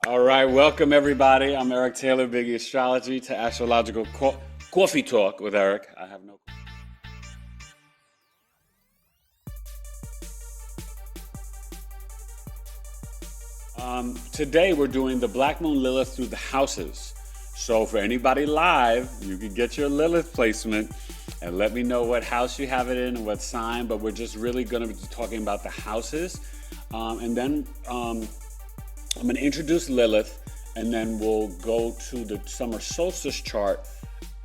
All right, welcome everybody. I'm Eric Taylor, BigEAstrology, to Astrological Coffee Talk with Eric. I have no. Today we're doing the Black Moon Lilith through the houses. So for anybody live, you can get your Lilith placement and let me know what house you have it in and what sign. But we're just really going to be talking about the houses, and then I'm going to introduce Lilith, and then we'll go to the summer solstice chart,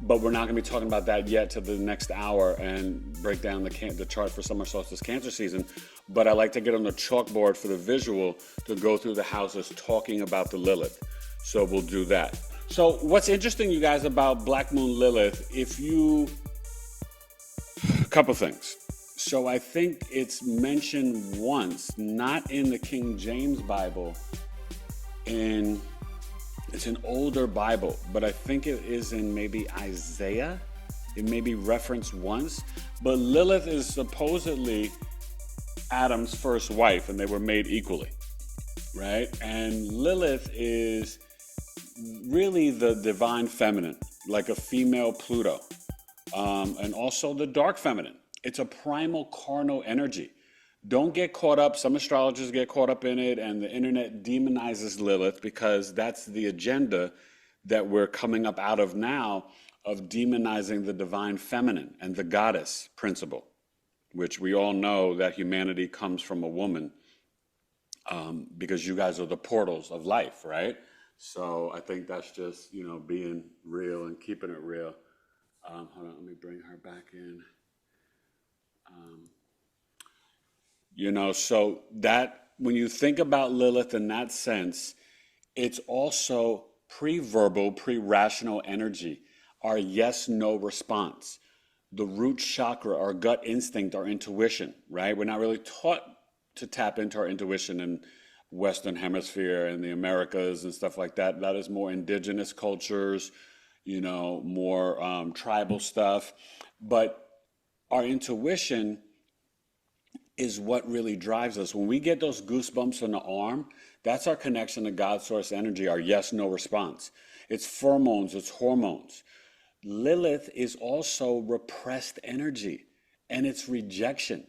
but we're not going to be talking about that yet till the next hour and break down the chart for summer solstice Cancer season. But I like to get on the chalkboard for the visual to go through the houses talking about the Lilith. So we'll do that. So what's interesting, you guys, about Black Moon Lilith, a couple things. So I think it's mentioned once, not in the King James Bible, it's an older Bible, but I think it is in maybe Isaiah. It may be referenced once, but Lilith is supposedly Adam's first wife, and they were made equally, right? And Lilith is really the divine feminine, like a female Pluto, and also the dark feminine. It's a primal carnal energy. Don't get caught up. Some astrologers get caught up in it, and the internet demonizes Lilith because that's the agenda that we're coming up out of now, of demonizing the divine feminine and the goddess principle, which we all know that humanity comes from a woman, because you guys are the portals of life, right? So I think that's just, being real and keeping it real. Hold on, let me bring her back in. So that when you think about Lilith in that sense, it's also pre-verbal, pre-rational energy, our yes-no response, the root chakra, our gut instinct, our intuition, right? We're not really taught to tap into our intuition in Western Hemisphere and the Americas and stuff like that. That is more indigenous cultures, more tribal stuff. But our intuition is what really drives us. When we get those goosebumps on the arm, that's our connection to God source energy, our yes-no response. It's pheromones, it's hormones. Lilith is also repressed energy, and it's rejection.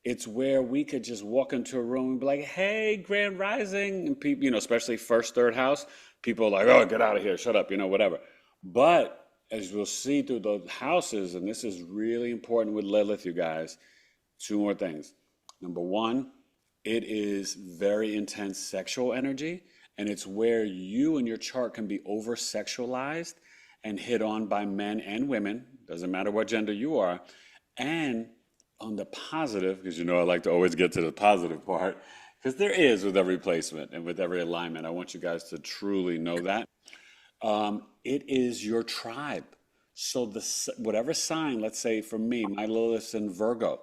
It's where we could just walk into a room and be like, hey, grand rising. And people, especially first, third house, people are like, oh, get out of here, shut up, whatever. But as we'll see through those houses, and this is really important with Lilith, you guys, two more things. Number one, it is very intense sexual energy, and it's where you and your chart can be over-sexualized and hit on by men and women, doesn't matter what gender you are. And on the positive, because I like to always get to the positive part, because there is with every placement and with every alignment. I want you guys to truly know that. It is your tribe. So whatever sign, let's say for me, my Lilith's in Virgo,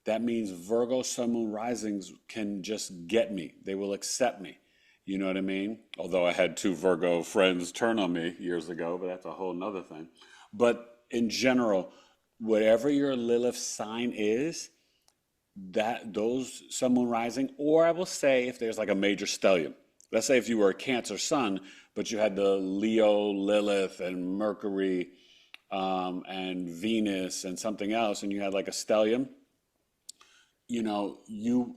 that means Virgo sun moon risings can just get me. They will accept me. You know what I mean? Although I had two Virgo friends turn on me years ago, but that's a whole nother thing. But in general, whatever your Lilith sign is, those sun moon rising, or I will say if there's like a major stellium. Let's say if you were a Cancer sun, but you had the Leo, Lilith, and Mercury, and Venus, and something else, and you had like a stellium, you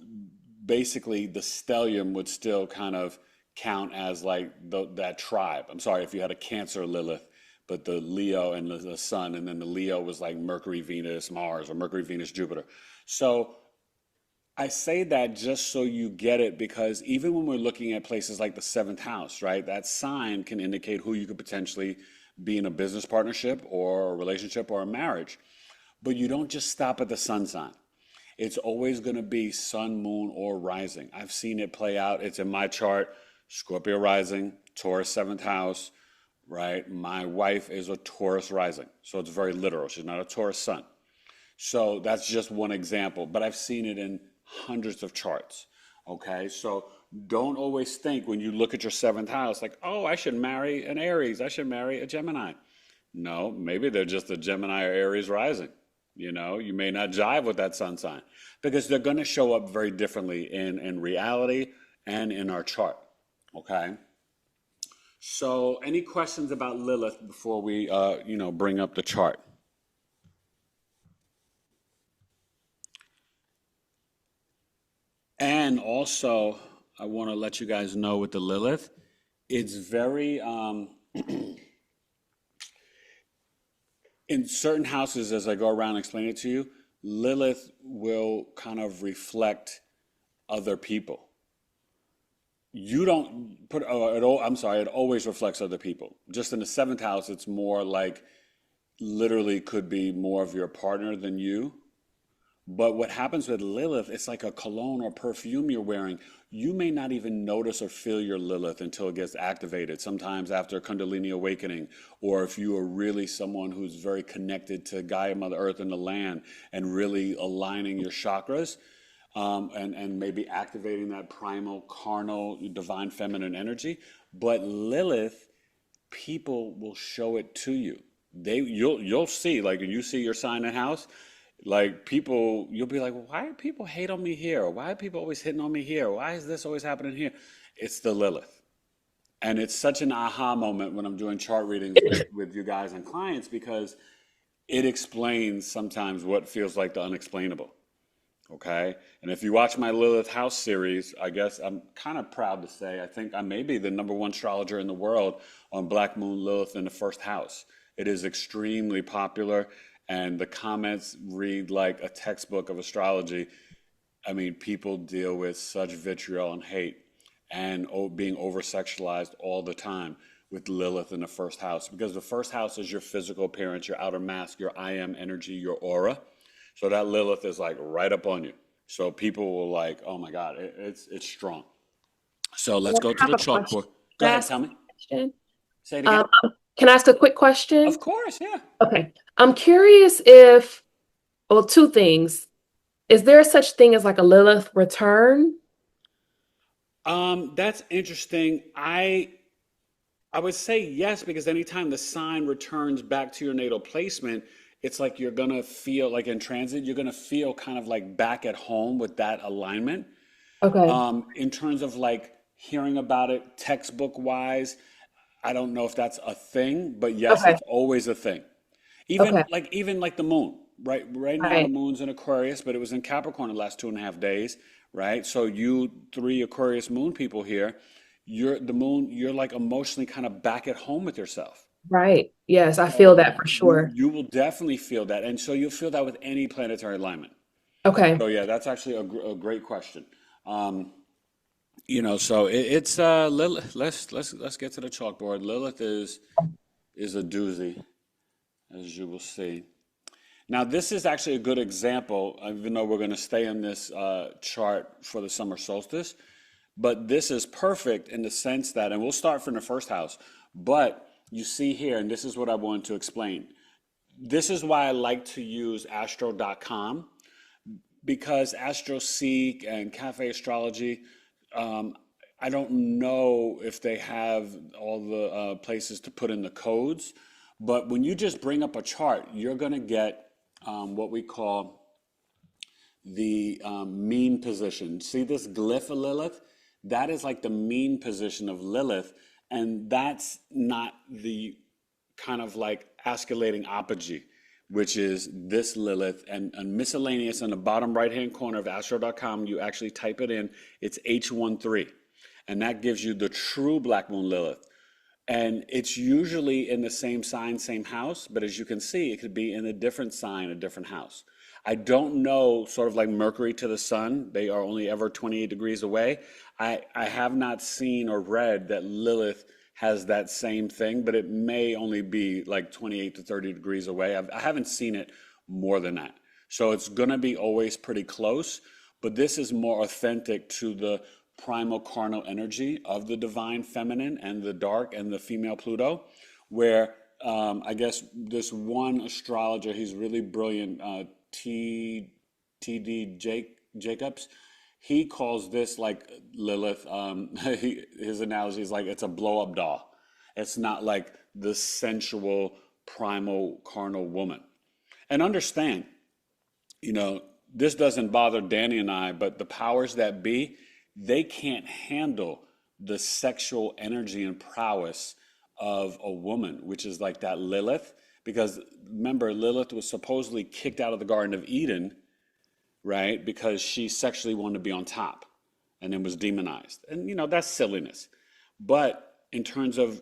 basically, the stellium would still kind of count as like that tribe. I'm sorry, if you had a Cancer Lilith, but the Leo and the sun, and then the Leo was like Mercury, Venus, Mars, or Mercury, Venus, Jupiter. So I say that just so you get it, because even when we're looking at places like the seventh house, right, that sign can indicate who you could potentially be in a business partnership or a relationship or a marriage. But you don't just stop at the sun sign. It's always going to be sun, moon, or rising. I've seen it play out. It's in my chart, Scorpio rising, Taurus seventh house, right? My wife is a Taurus rising, so it's very literal. She's not a Taurus sun. So that's just one example, but I've seen it in hundreds of charts, okay? So don't always think when you look at your seventh house, like, oh, I should marry an Aries, I should marry a Gemini. No, maybe they're just a Gemini or Aries rising. You may not jive with that sun sign, because they're going to show up very differently in reality and in our chart, okay? So, any questions about Lilith before we, bring up the chart? And also, I want to let you guys know with the Lilith, it's very, in certain houses, as I go around and explain it to you, Lilith will kind of reflect other people. You don't put, I'm sorry, it always reflects other people. Just in the seventh house, it's more like literally could be more of your partner than you. But what happens with Lilith, it's like a cologne or perfume you're wearing. You may not even notice or feel your Lilith until it gets activated, sometimes after Kundalini awakening, or if you are really someone who's very connected to Gaia, Mother Earth, and the land, and really aligning your chakras, and maybe activating that primal, carnal, divine feminine energy. But Lilith, people will show it to you. You'll see, like when you see your sign and house, like people, you'll be like, why do people hate on me here? Why are people always hitting on me here? Why is this always happening here? It's the Lilith. And it's such an aha moment when I'm doing chart readings with you guys and clients, because it explains sometimes what feels like the unexplainable. Okay. And if you watch my Lilith House series, I guess I'm kind of proud to say, I think I may be the #1 astrologer in the world on Black Moon Lilith in the first house. It is extremely popular, and the comments read like a textbook of astrology. I mean, people deal with such vitriol and hate and being over sexualized all the time with Lilith in the first house, because the first house is your physical appearance, your outer mask, your I am energy, your aura. So that Lilith is like right up on you. So people will like, oh my God, it's strong. So let's I go to have the a question. chalkboard. Go Can I ahead, ask tell me. a question? Say it again. Um, can I ask a quick Of question? course, yeah. Okay. I'm curious if, well, two things. Is there such thing as like a Lilith return? That's interesting. I would say yes, because anytime the sign returns back to your natal placement, it's like you're gonna feel like in transit, you're gonna feel kind of like back at home with that alignment. Okay. In terms of like hearing about it textbook wise, I don't know if that's a thing, but yes, Okay. it's always a thing. Okay. Even like the moon, right? Right now the Right. moon's in Aquarius, but it was in Capricorn the last 2.5 days, right? So you three Aquarius moon people here, you're the moon, you're like emotionally kind of back at home with yourself. Right. Yes, I feel So that for sure. you will definitely feel that. And so you'll feel that with any planetary alignment. Okay. So yeah, that's actually a great question. Um, so it's Lilith. Let's get to the chalkboard. Lilith is a doozy, as you will see. Now, this is actually a good example, even though we're going to stay on this chart for the summer solstice. But this is perfect in the sense that, and we'll start from the first house, but you see here, and this is what I wanted to explain. This is why I like to use astro.com, because AstroSeek and Cafe Astrology, um, I don't know if they have all the places to put in the codes, but when you just bring up a chart, you're going to get what we call the mean position. See this glyph of Lilith? That is like the mean position of Lilith, and that's not the kind of like escalating apogee, which is this Lilith, and miscellaneous on the bottom right hand corner of astro.com. You actually type it in, it's H13, and that gives you the true Black Moon Lilith. And it's usually in the same sign, same house, but as you can see, it could be in a different sign, a different house. I don't know, sort of like Mercury to the sun, they are only ever 28 degrees away. I have not seen or read that Lilith has that same thing, but it may only be like 28 to 30 degrees away. I haven't seen it more than that. So it's going to be always pretty close, but this is more authentic to the primal carnal energy of the divine feminine and the dark and the female Pluto, where I guess this one astrologer, he's really brilliant, T.D. Jacobs, he calls this like Lilith, his analogy is like it's a blow up doll. It's not like the sensual, primal, carnal woman. And understand, you know, this doesn't bother Danny and I, but the powers that be, they can't handle the sexual energy and prowess of a woman, which is like that Lilith. Because remember, Lilith was supposedly kicked out of the Garden of Eden, right? Because she sexually wanted to be on top and then was demonized. And, that's silliness. But in terms of,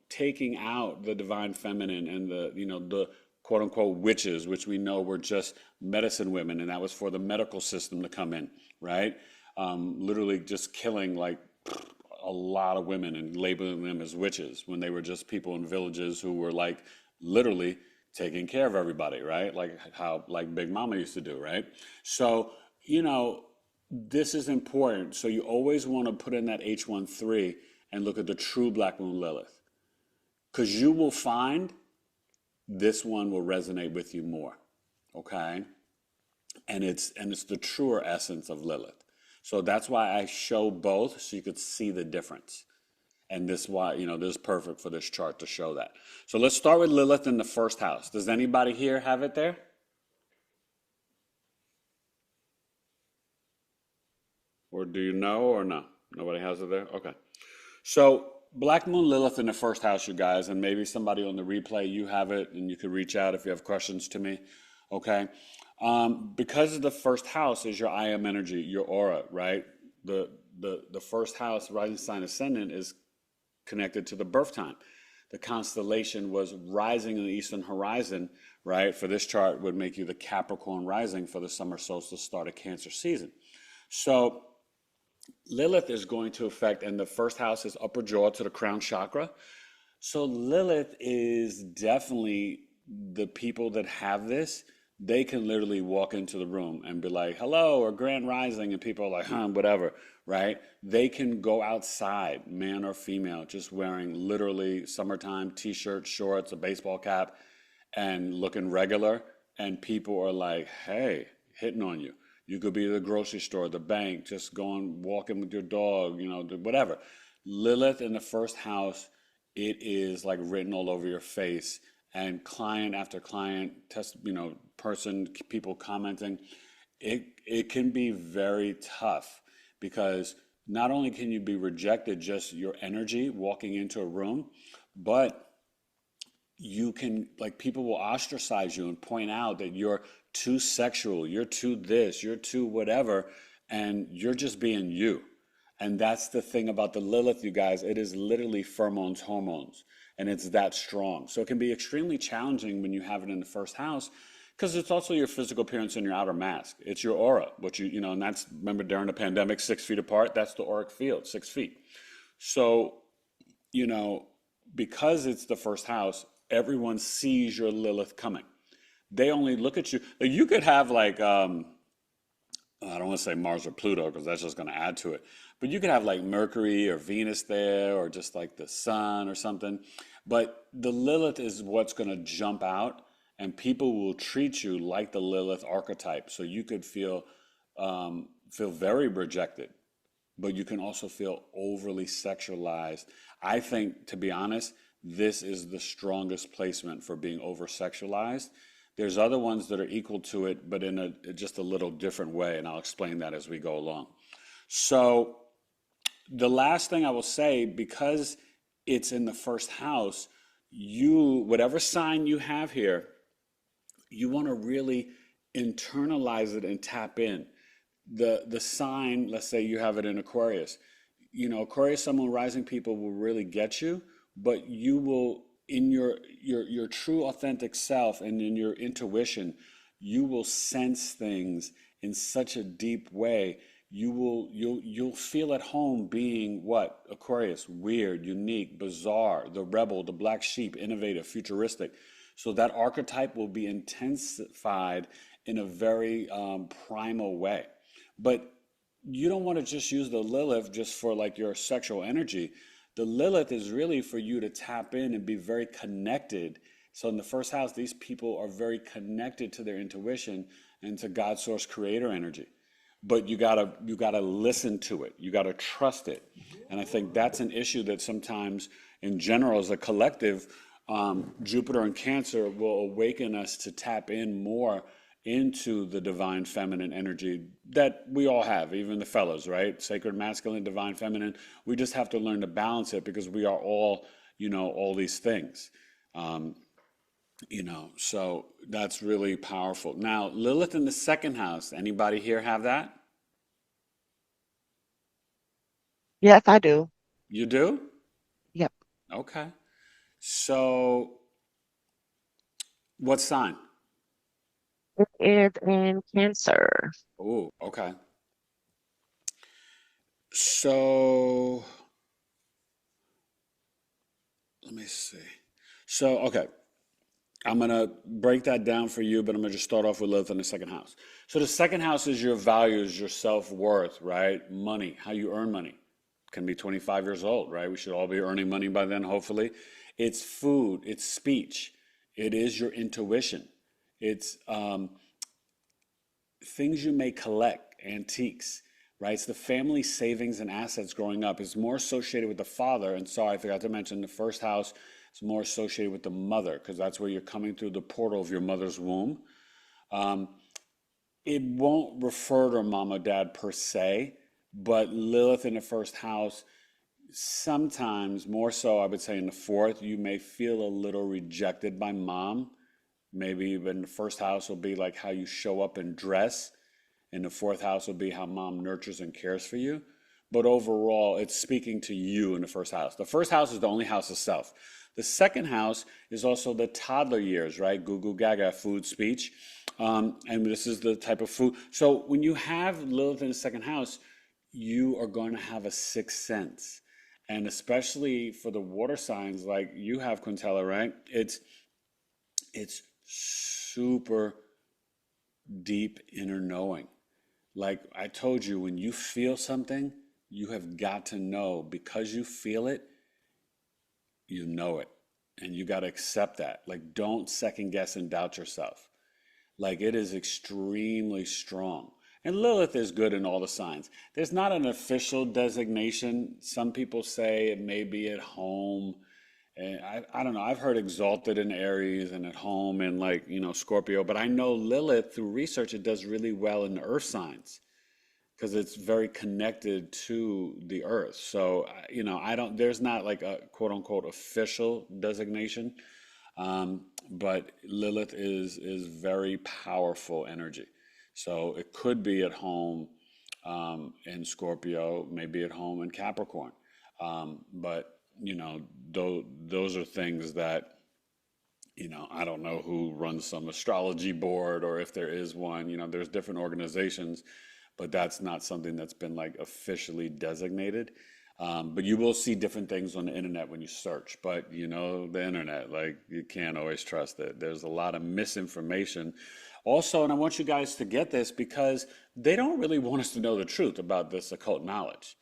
taking out the divine feminine and the quote unquote witches, which we know were just medicine women, and that was for the medical system to come in, right? Literally just killing like a lot of women and labeling them as witches when they were just people in villages who were like literally taking care of everybody, right? Like how like Big Mama used to do, right? So, this is important. So you always want to put in that H13 and look at the true Black Moon Lilith. Because you will find this one will resonate with you more, okay? And it's the truer essence of Lilith. So that's why I show both so you could see the difference. And this why, this is perfect for this chart to show that. So let's start with Lilith in the first house. Does anybody here have it there? Or do you know or no? Nobody has it there? Okay. So Black Moon Lilith in the first house, you guys, and maybe somebody on the replay, you have it, and you can reach out if you have questions to me, okay? Because the first house is your I am energy, your aura, right? The first house, rising sign ascendant, is connected to the birth time. The constellation was rising in the eastern horizon, right? For this chart would make you the Capricorn rising for the summer solstice start of Cancer season. So Lilith is going to affect, and the first house is upper jaw to the crown chakra. So Lilith is definitely the people that have this. They can literally walk into the room and be like, hello, or grand rising, and people are like, whatever, right? They can go outside, man or female, just wearing literally summertime t-shirt, shorts, a baseball cap, and looking regular, and people are like, hey, hitting on you. You could be at the grocery store, the bank, just going, walking with your dog, whatever. Lilith in the first house, it is like written all over your face. And client after client, people commenting, it can be very tough because not only can you be rejected, just your energy walking into a room, but you can, like, people will ostracize you and point out that you're too sexual, you're too this, you're too whatever, and you're just being you. And that's the thing about the Lilith, you guys. It is literally pheromones, hormones, and it's that strong. So it can be extremely challenging when you have it in the first house because it's also your physical appearance and your outer mask. It's your aura, which and that's, remember during the pandemic, 6 feet apart, that's the auric field, 6 feet. So, because it's the first house, everyone sees your Lilith coming. They only look at you. You could have like, I don't want to say Mars or Pluto because that's just going to add to it. But you could have like Mercury or Venus there or just like the sun or something. But the Lilith is what's going to jump out, and people will treat you like the Lilith archetype. So you could feel very rejected, but you can also feel overly sexualized. I think, to be honest, this is the strongest placement for being over-sexualized. There's other ones that are equal to it, but in just a little different way, and I'll explain that as we go along. So the last thing I will say, because it's in the first house, whatever sign you have here, you want to really internalize it and tap in. The sign, let's say you have it in Aquarius. Aquarius, Sun, Moon, Rising people will really get you, but you will, in your true authentic self and in your intuition, you will sense things in such a deep way. You'll feel at home being what? Aquarius, weird, unique, bizarre, the rebel, the black sheep, innovative, futuristic. So that archetype will be intensified in a very primal way. But you don't want to just use the Lilith just for like your sexual energy. The Lilith is really for you to tap in and be very connected. So in the first house, these people are very connected to their intuition and to God source creator energy. But you gotta listen to it. You gotta trust it. And I think that's an issue that sometimes in general as a collective, Jupiter and Cancer will awaken us to tap in more into the divine feminine energy that we all have, even the fellows, right? Sacred masculine, divine feminine. We just have to learn to balance it because we are all, all these things. Um, so that's really powerful. Now, Lilith in the second house, anybody here have that? Yes, I do. You do? Yep. Okay. So, what sign? It is in Cancer. Oh, okay. So, let me see. So, okay, I'm gonna break that down for you, but I'm gonna just start off with Lilith in the second house. So, the second house is your values, your self-worth, right? Money, how you earn money. Can be 25 years old, right? We should all be earning money by then, hopefully. It's food, it's speech, it is your intuition, it's things you may collect, antiques, right? It's the family savings and assets growing up. It's more associated with the father. And sorry, I forgot to mention the first house is more associated with the mother because that's where you're coming through the portal of your mother's womb. Um, it won't refer to mom or dad per se, but Lilith in the first house, sometimes more so, I would say in the fourth, you may feel a little rejected by mom. Maybe even the first house will be like how you show up and dress, and the fourth house will be how mom nurtures and cares for you. But overall, it's speaking to you in the first house. The first house is the only house of self. The second house is also the toddler years, right? Goo goo gaga, food, speech. And this is the type of food. So when you have Lilith in the second house, you are going to have a sixth sense. And especially for the water signs like you have, Quintella, right? It's super deep inner knowing. Like I told you, when you feel something, you have got to know because you feel it, you know it. And you got to accept that. Like, don't second guess and doubt yourself. Like, it is extremely strong. And Lilith is good in all the signs. There's not an official designation. Some people say it may be at home. And I don't know. I've heard exalted in Aries and at home in like, Scorpio. But I know Lilith, through research, it does really well in the earth signs because it's very connected to the earth. So, I don't, there's not like a quote unquote official designation, but Lilith is very powerful energy. So it could be at home in Scorpio, maybe at home in Capricorn. But, those are things that, I don't know who runs some astrology board or if there is one, there's different organizations, but that's not something that's been like officially designated. But you will see different things on the internet when you search. But the internet, like you can't always trust it. There's a lot of misinformation. Also, and I want you guys to get this because they don't really want us to know the truth about this occult knowledge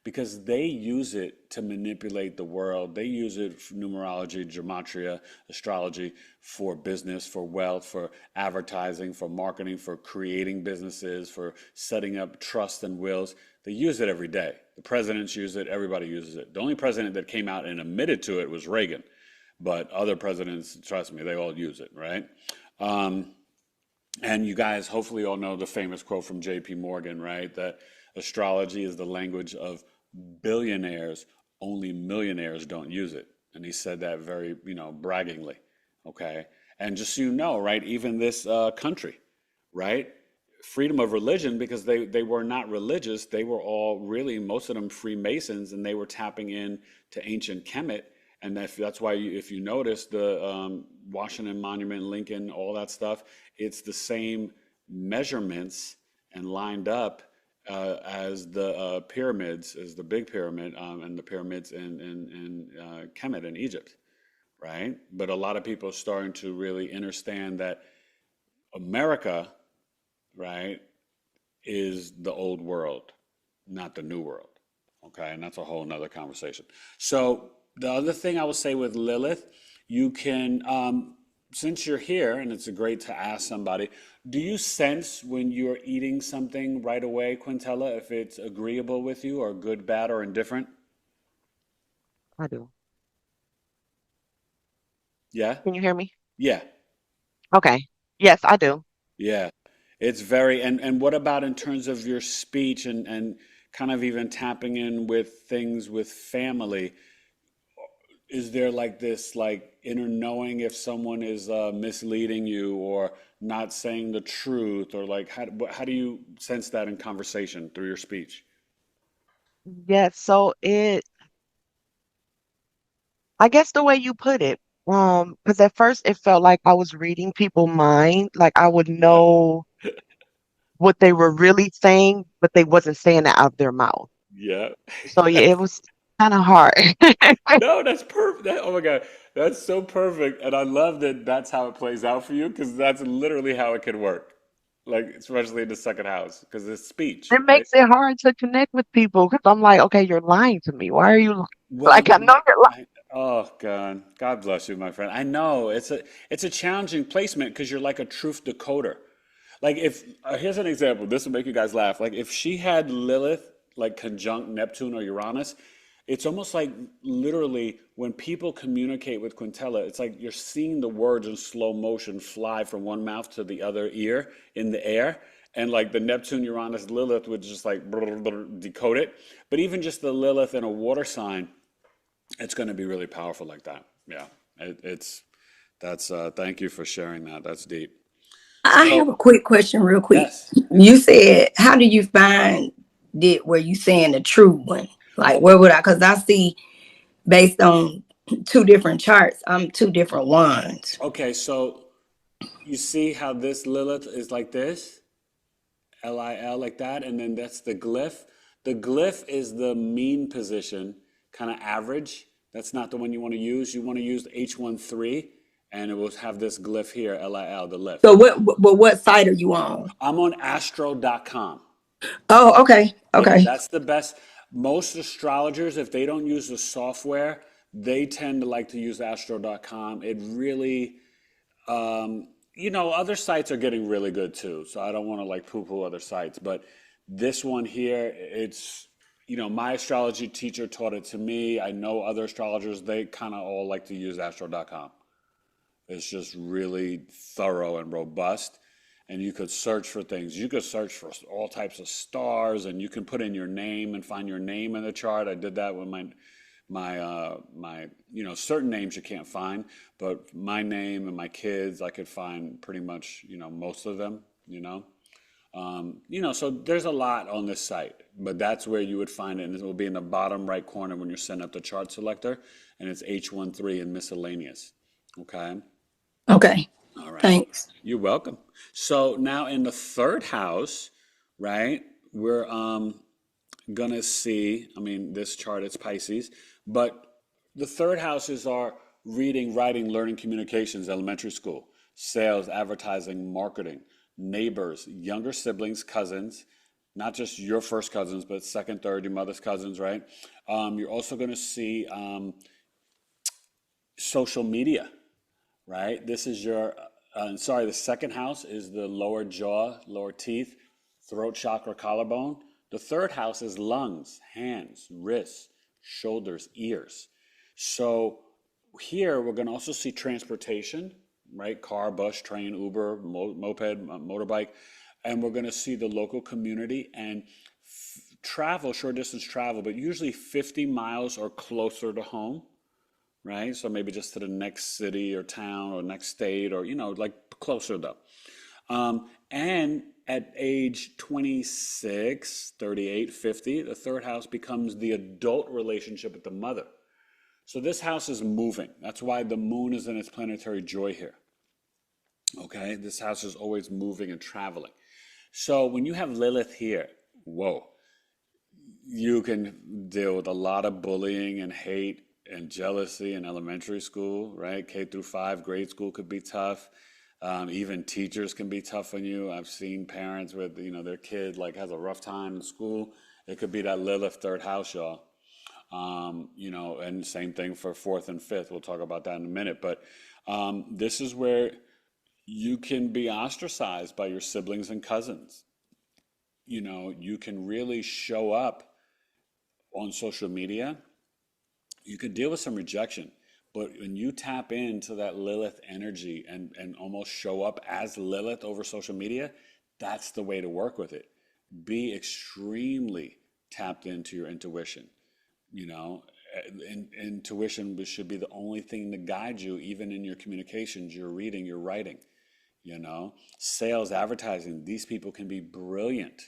because they use it to manipulate the world. They use it for numerology, gematria, astrology for business, for wealth, for advertising, for marketing, for creating businesses, for setting up trust and wills. They use it every day. The presidents use it, everybody uses it. The only president that came out and admitted to it was Reagan, but other presidents, trust me, they all use it, right? Um, and you guys hopefully all know the famous quote from J.P. Morgan, right? That astrology is the language of billionaires, only millionaires don't use it. And he said that very, braggingly. Okay. And just so you know, right, even this country, right? Freedom of religion, because they were not religious. They were all really, most of them Freemasons, and they were tapping in to ancient Kemet. And that's why, if you notice, the Washington Monument, Lincoln, all that stuff, it's the same measurements and lined up as the pyramids, as the big pyramid and the pyramids in Kemet in Egypt, right? But a lot of people are starting to really understand that America, right, is the old world, not the new world. Okay, and that's a whole nother conversation. So the other thing I will say with Lilith, you can, since you're here, and it's great to ask somebody, do you sense when you're eating something right away, Quintella, if it's agreeable with you or good, bad, or indifferent? I do. Yeah? Can you hear me? Yeah. Okay. Yes, I do. Yeah. It's very, and what about in terms of your speech and kind of even tapping in with things with family? Is there like this like inner knowing if someone is misleading you or not saying the truth, or like how do you sense that in conversation through your speech? Yeah, so I guess the way you put it, because at first it felt like I was reading people's mind, like I would Yeah. know what they were really saying, but they wasn't saying it out of their mouth. Yeah. So yeah, That's it was kind of hard. no, that's perfect. Oh my God, that's so perfect, and I love that that's how it plays out for you because that's literally how it can work. Like especially in the second house because it's speech, It right? makes it hard to connect with people because I'm like, okay, you're lying to me. Why are you Well, like, I know you're lying. oh God, God bless you, my friend. I know it's a challenging placement because you're like a truth decoder. Like if here's an example. This will make you guys laugh. Like if she had Lilith like conjunct Neptune or Uranus, it's almost like literally when people communicate with Quintella, it's like you're seeing the words in slow motion fly from one mouth to the other ear in the air. And like the Neptune, Uranus, Lilith would just like decode it. But even just the Lilith in a water sign, it's going to be really powerful like that. Yeah, it's that's. Thank you for sharing that. That's deep. I So have a quick question, real quick. yes, You said, how do you find it where you saying the true one? Like, where would I? Because I see based on two different charts, I'm two different ones. okay. So you see how this Lilith is like this, Lil like that, and then that's the glyph. The glyph is the mean position, kind of average. That's not the one you want to use. You want to use H13, and it will have this glyph here, Lil, the lift. So what site are you on? I'm on astro.com. Oh, okay, Yeah, okay, that's the best. Most astrologers, if they don't use the software, they tend to like to use astro.com. It really, other sites are getting really good too. So I don't want to like poo-poo other sites, but this one here, my astrology teacher taught it to me. I know other astrologers, they kind of all like to use astro.com. It's just really thorough and robust. And you could search for things. You could search for all types of stars, and you can put in your name and find your name in the chart. I did that with my certain names you can't find, but my name and my kids I could find pretty much most of them. So there's a lot on this site, but that's where you would find it, and it will be in the bottom right corner when you're setting up the chart selector, and it's H13 and miscellaneous. Okay. okay. All right. Thanks. You're welcome. So now in the third house, right, we're gonna see, I mean, this chart, it's Pisces, but the third house is our reading, writing, learning, communications, elementary school, sales, advertising, marketing, neighbors, younger siblings, cousins, not just your first cousins, but second, third, your mother's cousins, right? You're also gonna see social media, right? This is the second house is the lower jaw, lower teeth, throat chakra, collarbone. The third house is lungs, hands, wrists, shoulders, ears. So here we're going to also see transportation, right? Car, bus, train, Uber, moped, motorbike. And we're going to see the local community and travel, short distance travel, but usually 50 miles or closer to home, right? So maybe just to the next city or town or next state or, like closer though. And at age 26, 38, 50, the third house becomes the adult relationship with the mother. So this house is moving. That's why the moon is in its planetary joy here. Okay, this house is always moving and traveling. So when you have Lilith here, whoa, you can deal with a lot of bullying and hate and jealousy in elementary school, right? K through 5, grade school could be tough. Even teachers can be tough on you. I've seen parents with, their kid like has a rough time in school. It could be that Lilith third house, y'all. And same thing for fourth and fifth. We'll talk about that in a minute. But this is where you can be ostracized by your siblings and cousins. You can really show up on social media. You could deal with some rejection, But when you tap into that Lilith energy and almost show up as Lilith over social media, that's the way to work with it. Be extremely tapped into your intuition. You know, intuition should be the only thing to guide you, even in your communications, your reading, your writing. You know, sales, advertising, these people can be brilliant,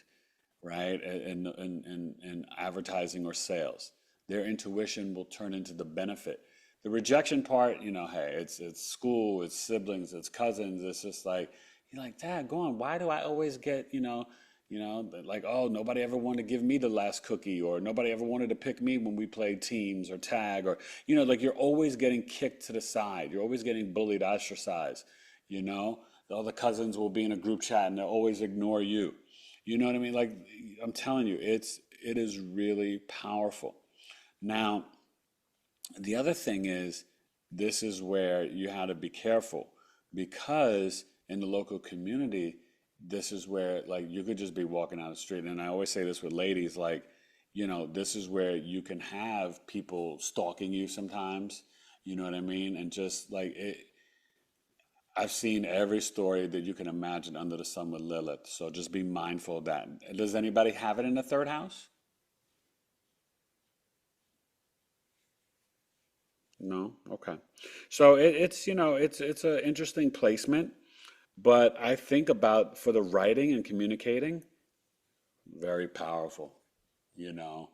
right? In advertising or sales. Their intuition will turn into the benefit. The rejection part, you know, hey, it's school, it's siblings, it's cousins. It's just like, you're like, Dad, go on. Why do I always get, like, oh, nobody ever wanted to give me the last cookie, or nobody ever wanted to pick me when we played teams or tag, or, like you're always getting kicked to the side. You're always getting bullied, ostracized, you know? All the cousins will be in a group chat and they'll always ignore you. You know what I mean? Like, I'm telling you, it is really powerful. Now, the other thing is, this is where you have to be careful, because in the local community, this is where, like, you could just be walking down the street. And I always say this with ladies, like, this is where you can have people stalking you sometimes. You know what I mean? And just like I've seen every story that you can imagine under the sun with Lilith. So just be mindful of that. Does anybody have it in the third house? No? Okay. So it's an interesting placement, but I think about, for the writing and communicating, very powerful, you know.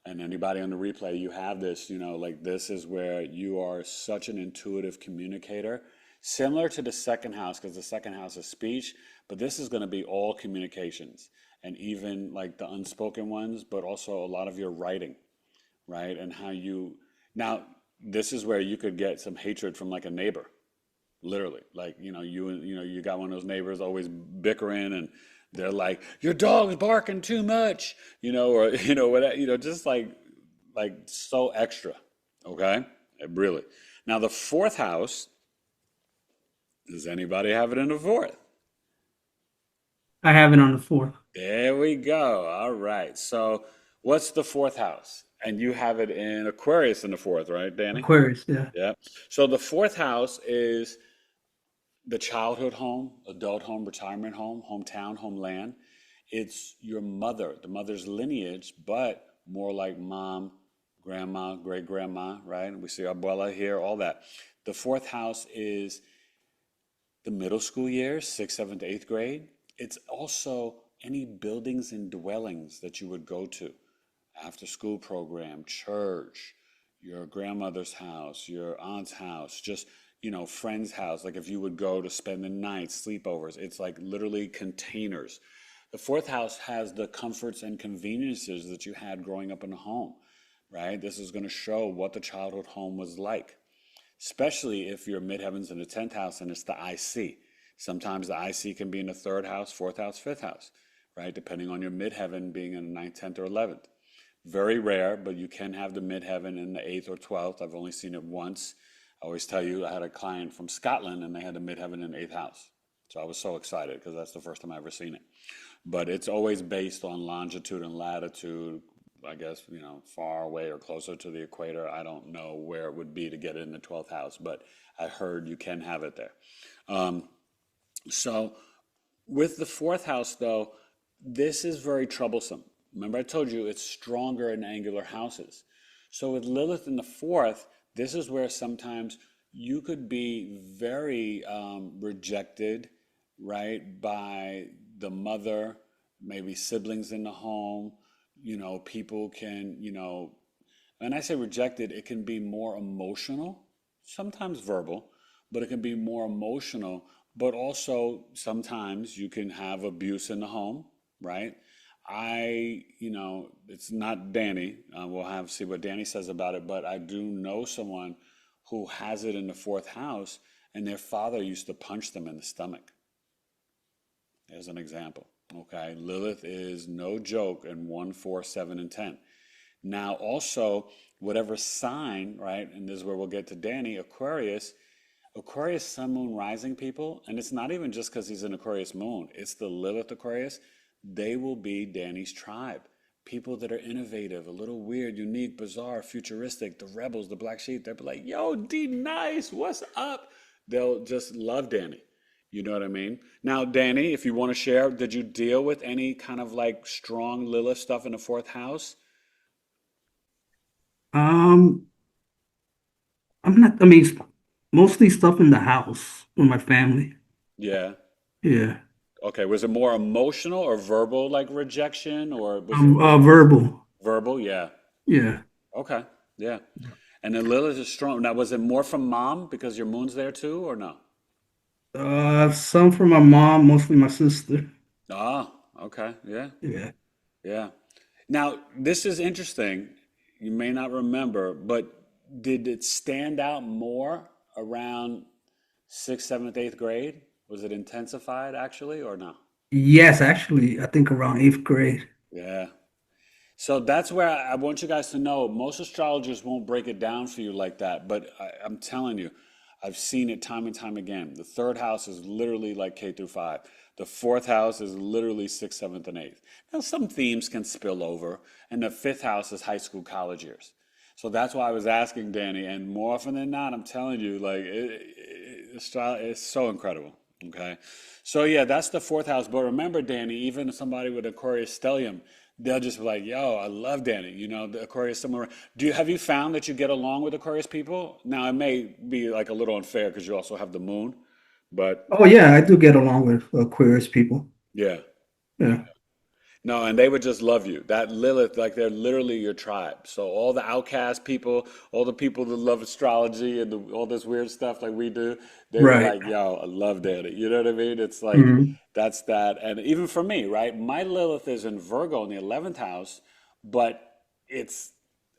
And anybody on the replay, you have this, like, this is where you are such an intuitive communicator, similar to the second house, because the second house is speech, but this is going to be all communications, and even like the unspoken ones, but also a lot of your writing, right? And how now, this is where you could get some hatred from, like, a neighbor, literally. Like, you got one of those neighbors always bickering, and they're like, your dog is barking too much, or, whatever, just like so extra. Okay. Really. Now, the fourth house, does anybody have it in the fourth? I have it on the fourth. There we go. All right. So what's the fourth house? And you have it in Aquarius in the fourth, right, Danny? Aquarius, yeah. Yeah. So the fourth house is the childhood home, adult home, retirement home, hometown, homeland. It's your mother, the mother's lineage, but more like mom, grandma, great grandma, right? We see abuela here, all that. The fourth house is the middle school years, 6th, 7th, 8th grade. It's also any buildings and dwellings that you would go to, after school program, church, your grandmother's house, your aunt's house, just, friend's house. Like, if you would go to spend the night, sleepovers, it's like literally containers. The fourth house has the comforts and conveniences that you had growing up in a home, right? This is going to show what the childhood home was like, especially if your midheaven's in the 10th house and it's the IC. Sometimes the IC can be in the third house, fourth house, fifth house, right? Depending on your midheaven being in the 9th, 10th, or 11th. Very rare, but you can have the midheaven in the 8th or 12th. I've only seen it once. I always tell you, I had a client from Scotland and they had the midheaven in the 8th house. So I was so excited because that's the first time I ever seen it. But it's always based on longitude and latitude. I guess, far away or closer to the equator. I don't know where it would be to get it in the 12th house, but I heard you can have it there. So with the fourth house, though, this is very troublesome. Remember, I told you it's stronger in angular houses. So with Lilith in the fourth, this is where sometimes you could be very rejected, right, by the mother, maybe siblings in the home. People can, and I say rejected, it can be more emotional, sometimes verbal, but it can be more emotional. But also sometimes you can have abuse in the home, right? It's not Danny. We'll see what Danny says about it, but I do know someone who has it in the fourth house, and their father used to punch them in the stomach. There's an example. Okay, Lilith is no joke in 1, 4, 7, and 10. Now, also, whatever sign, right, and this is where we'll get to Danny, Aquarius, sun, moon, rising people, and it's not even just because he's an Aquarius moon, it's the Lilith Aquarius, they will be Danny's tribe. people that are innovative, a little weird, unique, bizarre, futuristic, the rebels, the black sheep, they'll be like, yo, D nice, what's up? They'll just love Danny. You know what I mean? Now, Danny, if you want to share, did you deal with any kind of like strong Lilith stuff in the fourth house? Um, I'm not, I mean, mostly stuff in the house with my family. Yeah. Yeah. Okay. Was it more emotional or verbal, like rejection, or was it Verbal. verbal? Yeah. Yeah. Okay. Yeah. And then Lilith is strong. Now, was it more from mom because your moon's there too, or no? Some from my mom, mostly my sister. Ah, okay. Yeah. Yeah. Yeah. Now, this is interesting. You may not remember, but did it stand out more around sixth, seventh, eighth grade? Was it intensified actually, or no? Yes, actually, I think around eighth grade. Yeah. So that's where I want you guys to know most astrologers won't break it down for you like that, but I'm telling you, I've seen it time and time again. The third house is literally like K through five. The fourth house is literally sixth, seventh, and eighth. Now, some themes can spill over, and the fifth house is high school, college years. So that's why I was asking Danny, and more often than not, I'm telling you, like, it's so incredible. Okay. So, yeah, that's the fourth house. But remember, Danny, even somebody with Aquarius stellium, they'll just be like, yo, I love Danny. You know, the Aquarius somewhere. Have you found that you get along with Aquarius people? Now, it may be like a little unfair because you also have the moon, but Oh yeah, I do get along with Aquarius people. yeah. Yeah. No, and they would just love you. That Lilith, like they're literally your tribe. So all the outcast people, all the people that love astrology and all this weird stuff like we do, they were Right. like, "Yo, I love Danny." You know what I mean? It's like Hmm. that's that. And even for me, right? My Lilith is in Virgo in the 11th house, but it's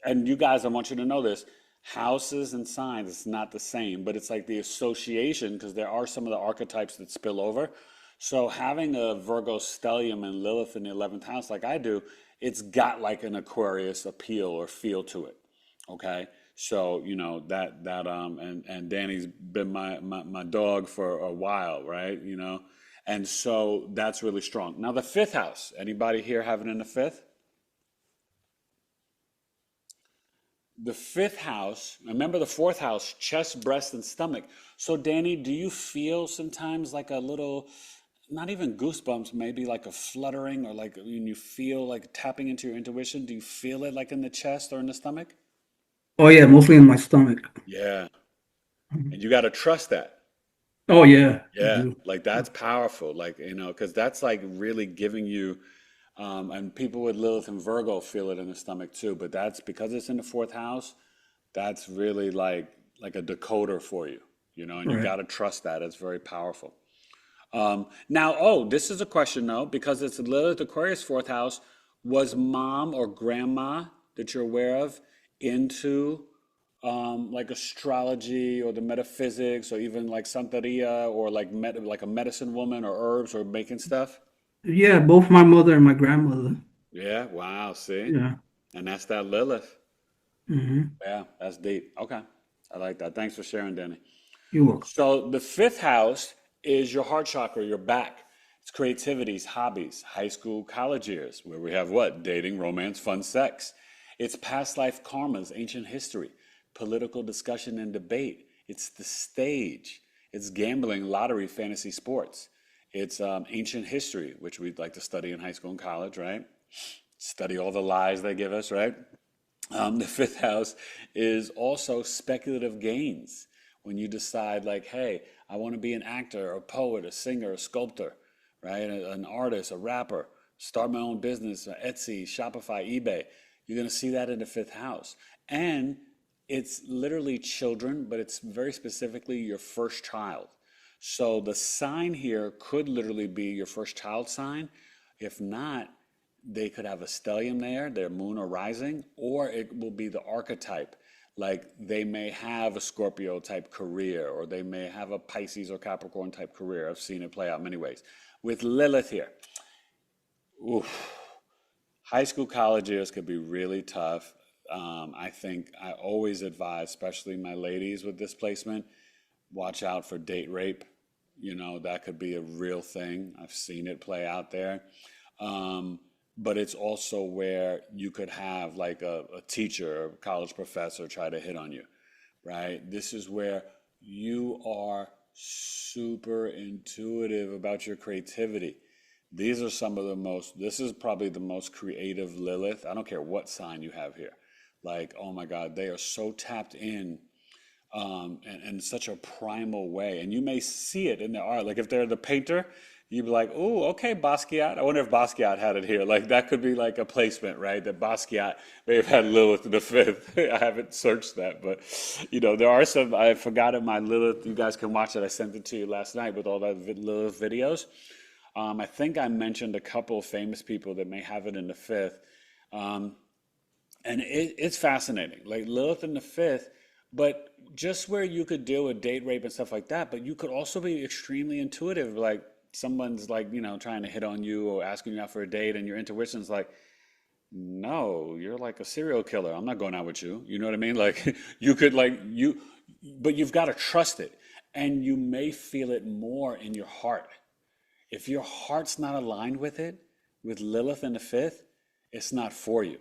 and you guys, I want you to know this. Houses and signs, it's not the same, but it's like the association because there are some of the archetypes that spill over. So having a Virgo stellium and Lilith in the 11th house like I do, it's got like an Aquarius appeal or feel to it. Okay. So, you know, and Danny's been my dog for a while, right? You know, and so that's really strong. Now the fifth house, anybody here have it in the fifth? The fifth house, remember the fourth house, chest, breast, and stomach. So, Danny, do you feel sometimes like a little, not even goosebumps, maybe like a fluttering or like when you feel like tapping into your intuition? Do you feel it like in the chest or in the stomach? Oh yeah, mostly in my stomach. Yeah. Mhm. And you got to trust that. Oh yeah, I Yeah. do. Like that's powerful. Like, you know, because that's like really giving you, and people with Lilith and Virgo feel it in the stomach too, but that's because it's in the fourth house. That's really like a decoder for you, you know, and you Right. got to trust that. It's very powerful. Now, oh, this is a question though, because it's Lilith Aquarius fourth house. Was mom or grandma that you're aware of into like astrology or the metaphysics or even like Santeria or like like a medicine woman or herbs or making stuff? Yeah, both my mother and my grandmother. Yeah, wow, see? Yeah. And that's that Lilith. Hmm. Yeah, that's deep. Okay. I like that. Thanks for sharing, Danny. You're welcome. So the fifth house is your heart chakra, your back. It's creativities, hobbies, high school, college years, where we have what? Dating, romance, fun, sex. It's past life karmas, ancient history, political discussion and debate. It's the stage. It's gambling, lottery, fantasy sports. It's ancient history, which we'd like to study in high school and college, right? Study all the lies they give us, right? The fifth house is also speculative gains. When you decide, like, hey, I want to be an actor, a poet, a singer, a sculptor, right? An artist, a rapper, start my own business, Etsy, Shopify, eBay. You're going to see that in the fifth house. And it's literally children, but it's very specifically your first child. So the sign here could literally be your first child sign. If not, they could have a stellium there, their moon or rising, or it will be the archetype. Like they may have a Scorpio type career, or they may have a Pisces or Capricorn type career. I've seen it play out many ways. With Lilith here, oof, high school, college years could be really tough. I think I always advise, especially my ladies with displacement, watch out for date rape. You know, that could be a real thing. I've seen it play out there. Um, but it's also where you could have like a teacher, a college professor try to hit on you, right? This is where you are super intuitive about your creativity. These are some of the most, this is probably the most creative Lilith. I don't care what sign you have here. Like, oh my God, they are so tapped in in such a primal way. And you may see it in their art. Like if they're the painter, you'd be like, oh, okay, Basquiat. I wonder if Basquiat had it here. Like that could be like a placement, right? That Basquiat may have had Lilith in the fifth. I haven't searched that, but there are some, I forgot in my Lilith, you guys can watch it. I sent it to you last night with all that Lilith videos. I think I mentioned a couple of famous people that may have it in the fifth. And it's fascinating. Like Lilith in the fifth, but just where you could deal with date rape and stuff like that, but you could also be extremely intuitive. Like someone's like, trying to hit on you or asking you out for a date, and your intuition's like, no, you're like a serial killer. I'm not going out with you. You know what I mean? Like you could but you've got to trust it. And you may feel it more in your heart. If your heart's not aligned with it, with Lilith in the fifth, it's not for you.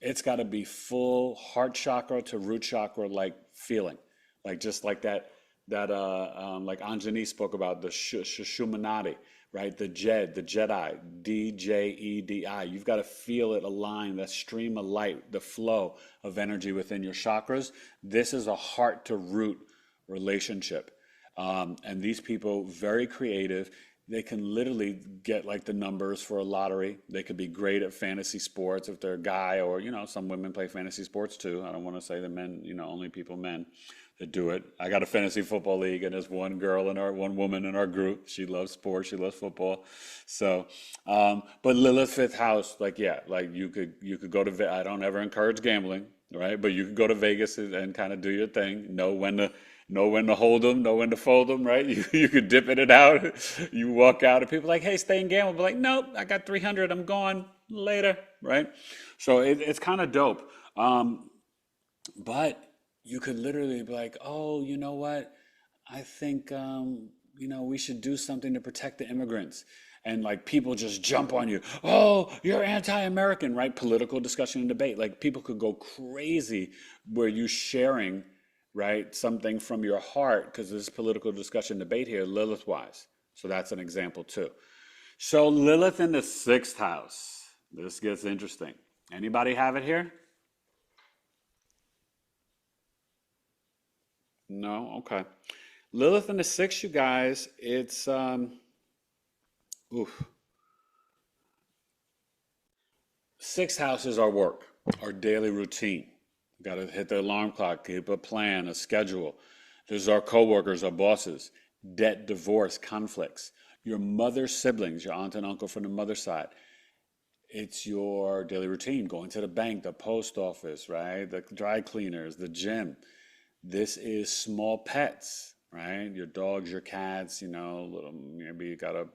It's got to be full heart chakra to root chakra like feeling, like just like that like Anjani spoke about the Shumanati, right? The Jedi, Djedi. You've got to feel it align, that stream of light, the flow of energy within your chakras. This is a heart to root relationship, and these people very creative. They can literally get like the numbers for a lottery. They could be great at fantasy sports if they're a guy, or some women play fantasy sports too. I don't want to say that men, only men that do it. I got a fantasy football league, and there's one woman in our group. She loves sports. She loves football. So, but Lilith fifth house, like you could go to. I don't ever encourage gambling, right? But you could go to Vegas and kind of do your thing. Know when to hold them, know when to fold them, right? You could dip in and out. You walk out, and people are like, hey, stay and gamble. But like, nope, I got 300. I'm going later, right? So it's kind of dope. But you could literally be like, oh, you know what? I think, we should do something to protect the immigrants. And like people just jump on you. Oh, you're anti-American, right? Political discussion and debate. Like people could go crazy where you sharing, right, something from your heart, because there's political discussion debate here, Lilith wise. So that's an example too. So Lilith in the sixth house. This gets interesting. Anybody have it here? No? Okay. Lilith in the sixth, you guys, it's sixth house is our work, our daily routine. Got to hit the alarm clock, keep a plan, a schedule. There's our coworkers, our bosses, debt, divorce, conflicts, your mother's siblings, your aunt and uncle from the mother's side. It's your daily routine, going to the bank, the post office, right? The dry cleaners, the gym. This is small pets, right? Your dogs, your cats, little, maybe you got a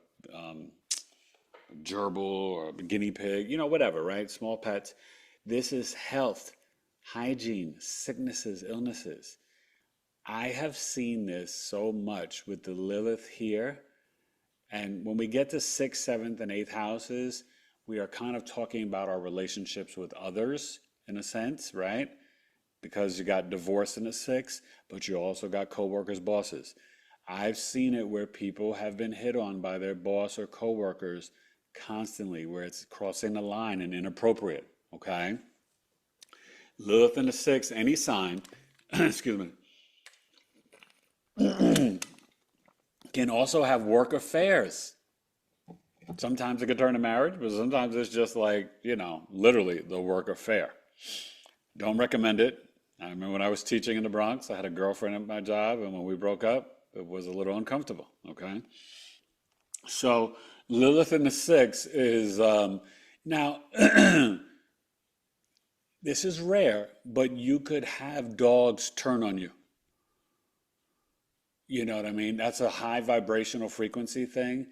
gerbil or a guinea pig, whatever, right? Small pets. This is health, hygiene, sicknesses, illnesses. I have seen this so much with the Lilith here. And when we get to sixth, seventh, and eighth houses, we are kind of talking about our relationships with others in a sense, right? Because you got divorce in the sixth, but you also got coworkers, bosses. I've seen it where people have been hit on by their boss or coworkers constantly, where it's crossing the line and inappropriate, okay? Lilith in the sixth, any sign, excuse me, can also have work affairs. Sometimes it could turn to marriage, but sometimes it's just like, literally the work affair. Don't recommend it. I remember when I was teaching in the Bronx, I had a girlfriend at my job, and when we broke up, it was a little uncomfortable, okay? So Lilith in the sixth is, now, this is rare, but you could have dogs turn on you. You know what I mean? That's a high vibrational frequency thing.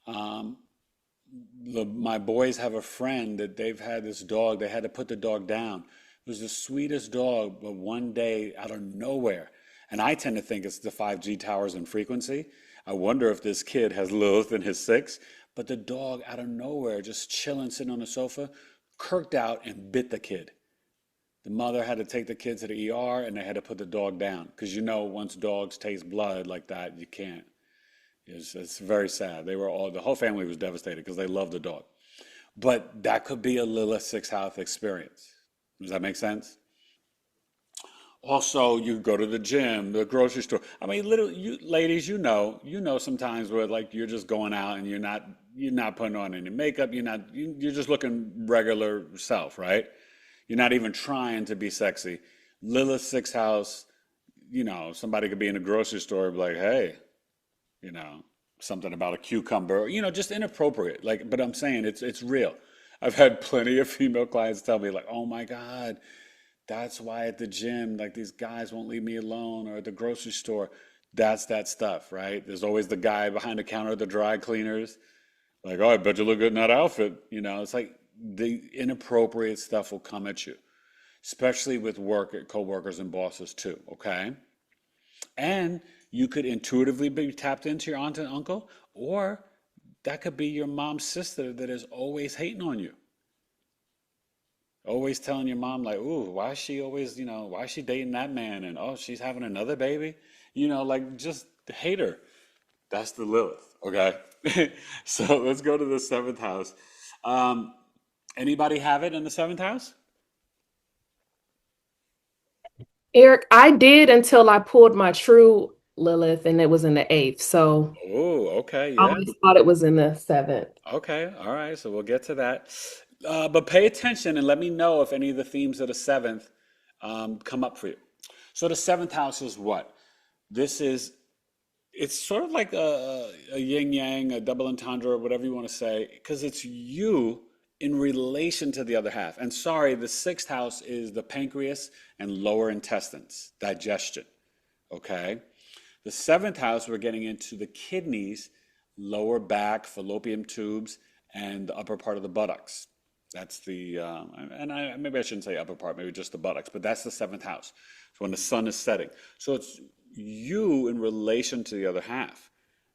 My boys have a friend that they've had this dog. They had to put the dog down. It was the sweetest dog, but one day out of nowhere, and I tend to think it's the 5G towers and frequency. I wonder if this kid has Lilith in his sixth, But the dog out of nowhere, just chilling, sitting on the sofa, kirked out and bit the kid. The mother had to take the kid to the ER and they had to put the dog down. Because once dogs taste blood like that, you can't. It's very sad. The whole family was devastated because they loved the dog. But that could be a Lilith sixth house experience. Does that make sense? Also, you go to the gym, the grocery store. I mean, you ladies, sometimes where like you're just going out and you're not putting on any makeup. You're just looking regular self, right? You're not even trying to be sexy. Lilith sixth house, somebody could be in a grocery store and be like, hey, you know, something about a cucumber, just inappropriate. Like, but I'm saying it's real. I've had plenty of female clients tell me like, oh my God, that's why at the gym, like these guys won't leave me alone, or at the grocery store. That's that stuff, right? There's always the guy behind the counter at the dry cleaners, like, oh, I bet you look good in that outfit. It's like the inappropriate stuff will come at you, especially with coworkers and bosses too, okay? And you could intuitively be tapped into your aunt and uncle, or that could be your mom's sister that is always hating on you. Always telling your mom, like, ooh, why is she always, why is she dating that man? And oh, she's having another baby. Like just hate her. That's the Lilith, okay? So let's go to the seventh house. Anybody have it in the seventh house? Eric, I did until I pulled my true Lilith and it was in the eighth. So Oh, okay, I yeah. always thought it was in the seventh. Okay, all right, so we'll get to that. But pay attention and let me know if any of the themes of the seventh come up for you. So the seventh house is what? It's sort of like a yin yang, a double entendre, or whatever you want to say, because it's you in relation to the other half. And sorry, the sixth house is the pancreas and lower intestines, digestion. Okay? The seventh house, we're getting into the kidneys, lower back, fallopian tubes, and the upper part of the buttocks. That's maybe I shouldn't say upper part, maybe just the buttocks, but that's the seventh house. It's when the sun is setting. So it's you in relation to the other half.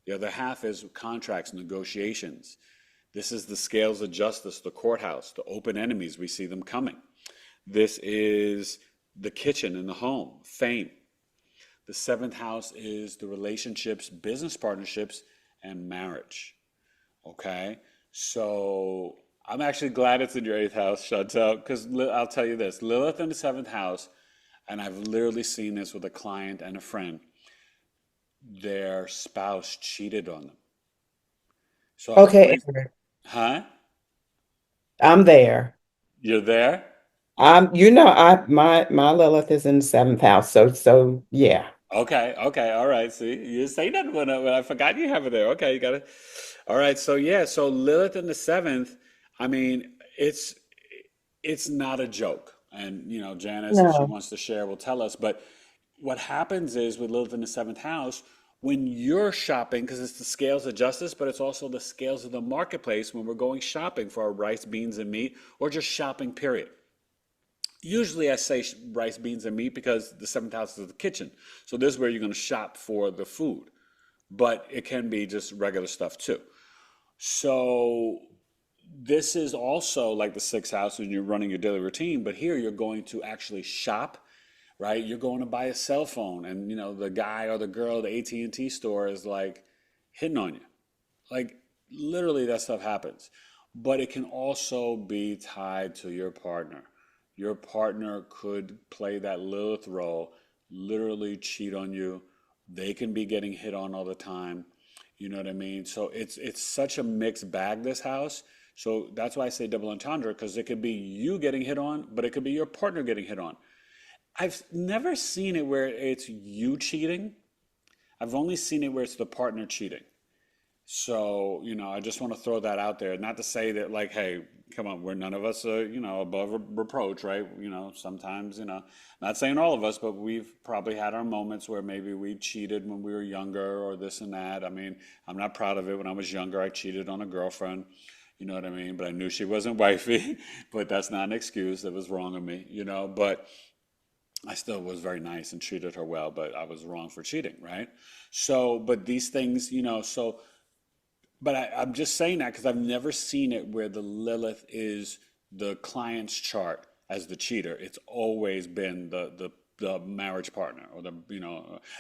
The other half is contracts, negotiations. This is the scales of justice, the courthouse, the open enemies. We see them coming. This is the kitchen in the home, fame. The seventh house is the relationships, business partnerships, and marriage. Okay? So I'm actually glad it's in your eighth house, Chantel, because I'll tell you this, Lilith in the seventh house, and I've literally seen this with a client and a friend, their spouse cheated on them. So I was Okay, like, Eric, huh? I'm there. You're there? My Lilith is in the seventh house, so yeah. Okay, okay, all right. See, you say that when I forgot you have it there. Okay, you got it. All right, so yeah, so Lilith in the seventh, I mean, it's not a joke. And Janice, if she No. wants to share, will tell us. But what happens is with Lilith in the seventh house, when you're shopping, because it's the scales of justice, but it's also the scales of the marketplace when we're going shopping for our rice, beans, and meat, or just shopping, period. Usually I say rice, beans, and meat because the seventh house is the kitchen. So this is where you're going to shop for the food. But it can be just regular stuff too. So this is also like the sixth house when you're running your daily routine, but here you're going to actually shop, right? You're going to buy a cell phone, and the guy or the girl at the AT&T store is like hitting on you. Like literally that stuff happens. But it can also be tied to your partner. Your partner could play that Lilith role, literally cheat on you. They can be getting hit on all the time. You know what I mean? So it's such a mixed bag, this house. So that's why I say double entendre, because it could be you getting hit on, but it could be your partner getting hit on. I've never seen it where it's you cheating. I've only seen it where it's the partner cheating. So, I just want to throw that out there. Not to say that, like, hey, come on, we're none of us, above reproach, right? Sometimes, not saying all of us, but we've probably had our moments where maybe we cheated when we were younger or this and that. I mean, I'm not proud of it. When I was younger, I cheated on a girlfriend, you know what I mean? But I knew she wasn't wifey, but that's not an excuse. That was wrong of me, but I still was very nice and treated her well, but I was wrong for cheating, right? So, but these things, so But I'm just saying that because I've never seen it where the Lilith is the client's chart as the cheater. It's always been the marriage partner or the,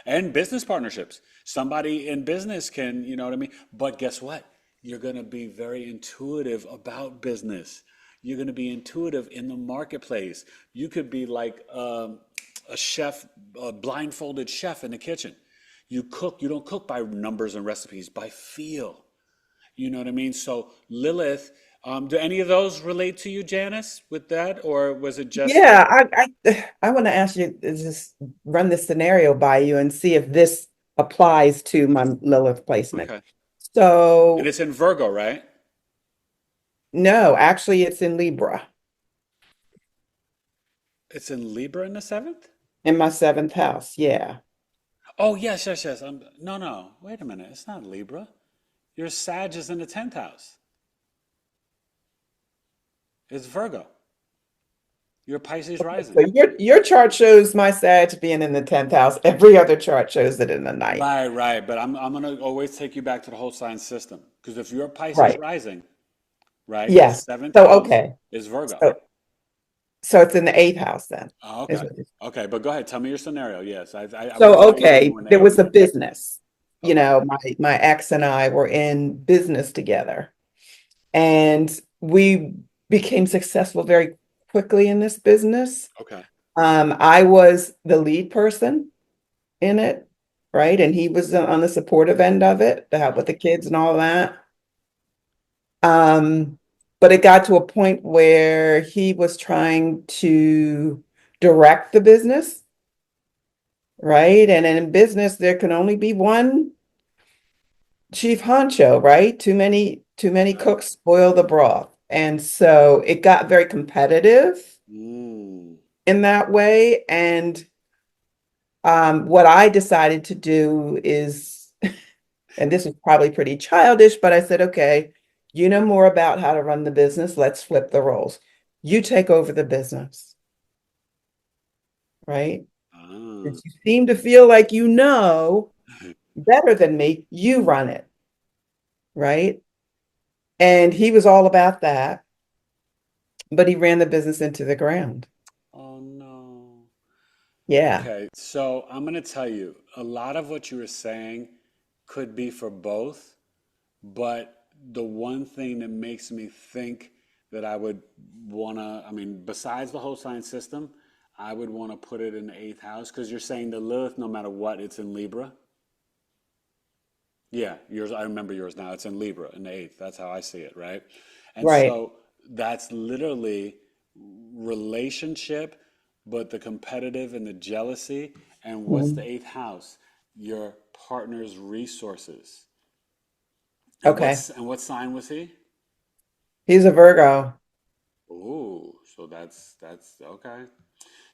and business partnerships. Somebody in business can, you know what I mean? But guess what? You're going to be very intuitive about business. You're going to be intuitive in the marketplace. You could be like a chef, a blindfolded chef in the kitchen. You cook, you don't cook by numbers and recipes, by feel. You know what I mean? So Lilith, do any of those relate to you, Janice, with that, or was it just Yeah, I want to ask you to just run this scenario by you and see if this applies to my Lilith placement. okay? And So it's in Virgo, right? no, actually it's in Libra It's in Libra in the seventh? in my seventh house. Yeah. Oh, yes, yes, yes. No, no. Wait a minute. It's not Libra. Your Sag is in the 10th house. It's Virgo. Your Pisces rising. So your chart shows my Sag being in the 10th house. Every other chart shows it in the ninth. Right, right. But I'm gonna always take you back to the whole sign system. Because if you're Pisces Right. rising, right, the Yes. seventh So house okay. is Virgo. So so it's in the eighth house then. Oh, Is okay. what Okay, but go ahead. Tell me your scenario. Yes, I was So not looking okay, more in the there eighth. was a business. You Okay. know, my ex and I were in business together, and we became successful very quickly in this business. Okay. I was the lead person in it, right? And he was on the supportive end of it to help Right. with the kids and all that. Um, but it got to a point where he was trying to direct the business, right? And in business, there can only be one chief honcho, right? Too many Right. cooks spoil the broth. And so it got very competitive Mm. in that way. And what I decided to do is, and this was probably pretty childish, but I said, okay, you know more about how to run the business. Let's flip the roles. You take over the business, right? Ah. Since you seem to feel like you know better than me, you run it, right? And he was all about that, but he ran the business into the ground. Oh no. Yeah. Okay, so I'm gonna tell you, a lot of what you were saying could be for both, but the one thing that makes me think that I would wanna, I mean, besides the whole sign system, I would wanna put it in the eighth house because you're saying the Lilith, no matter what, it's in Libra. Yeah, yours, I remember yours now. It's in Libra in the eighth. That's how I see it, right? And Right. so that's literally relationship, but the competitive and the jealousy. And what's the Mhm. eighth house? Your partner's resources. Okay. And what sign was he? He's a Virgo. Ooh, so that's okay.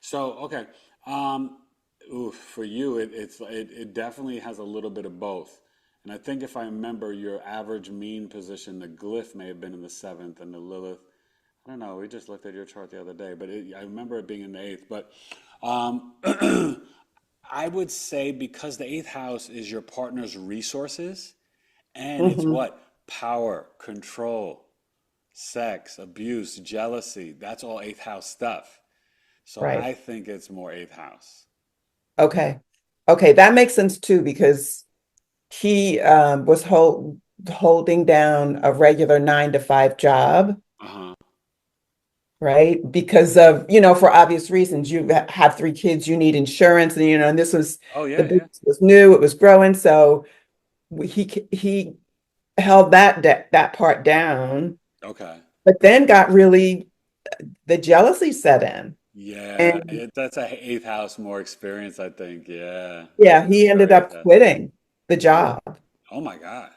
So okay, um, ooh, for you, it definitely has a little bit of both. And I think if I remember your average mean position, the glyph may have been in the seventh, and the Lilith. I don't know. We just looked at your chart the other day, but I remember it being in the eighth. But um, I would say because the eighth house is your partner's resources, and it's Hmm. what? Power, control, sex, abuse, jealousy. That's all eighth house stuff. So Right. I think it's more eighth house. Okay. Okay. That makes sense too, because he was holding down a regular 9 to 5 job, Uh-huh. right? Because of, for obvious reasons, you have 3 kids, you need insurance, and and this was Oh the yeah, yeah. business was new, it was growing, so he held that part down, Okay. but then got really the jealousy set in, Yeah, and that's a eighth house more experience, I think. Yeah. yeah, That's he ended very eighth up house. quitting the Oh, job. oh my God.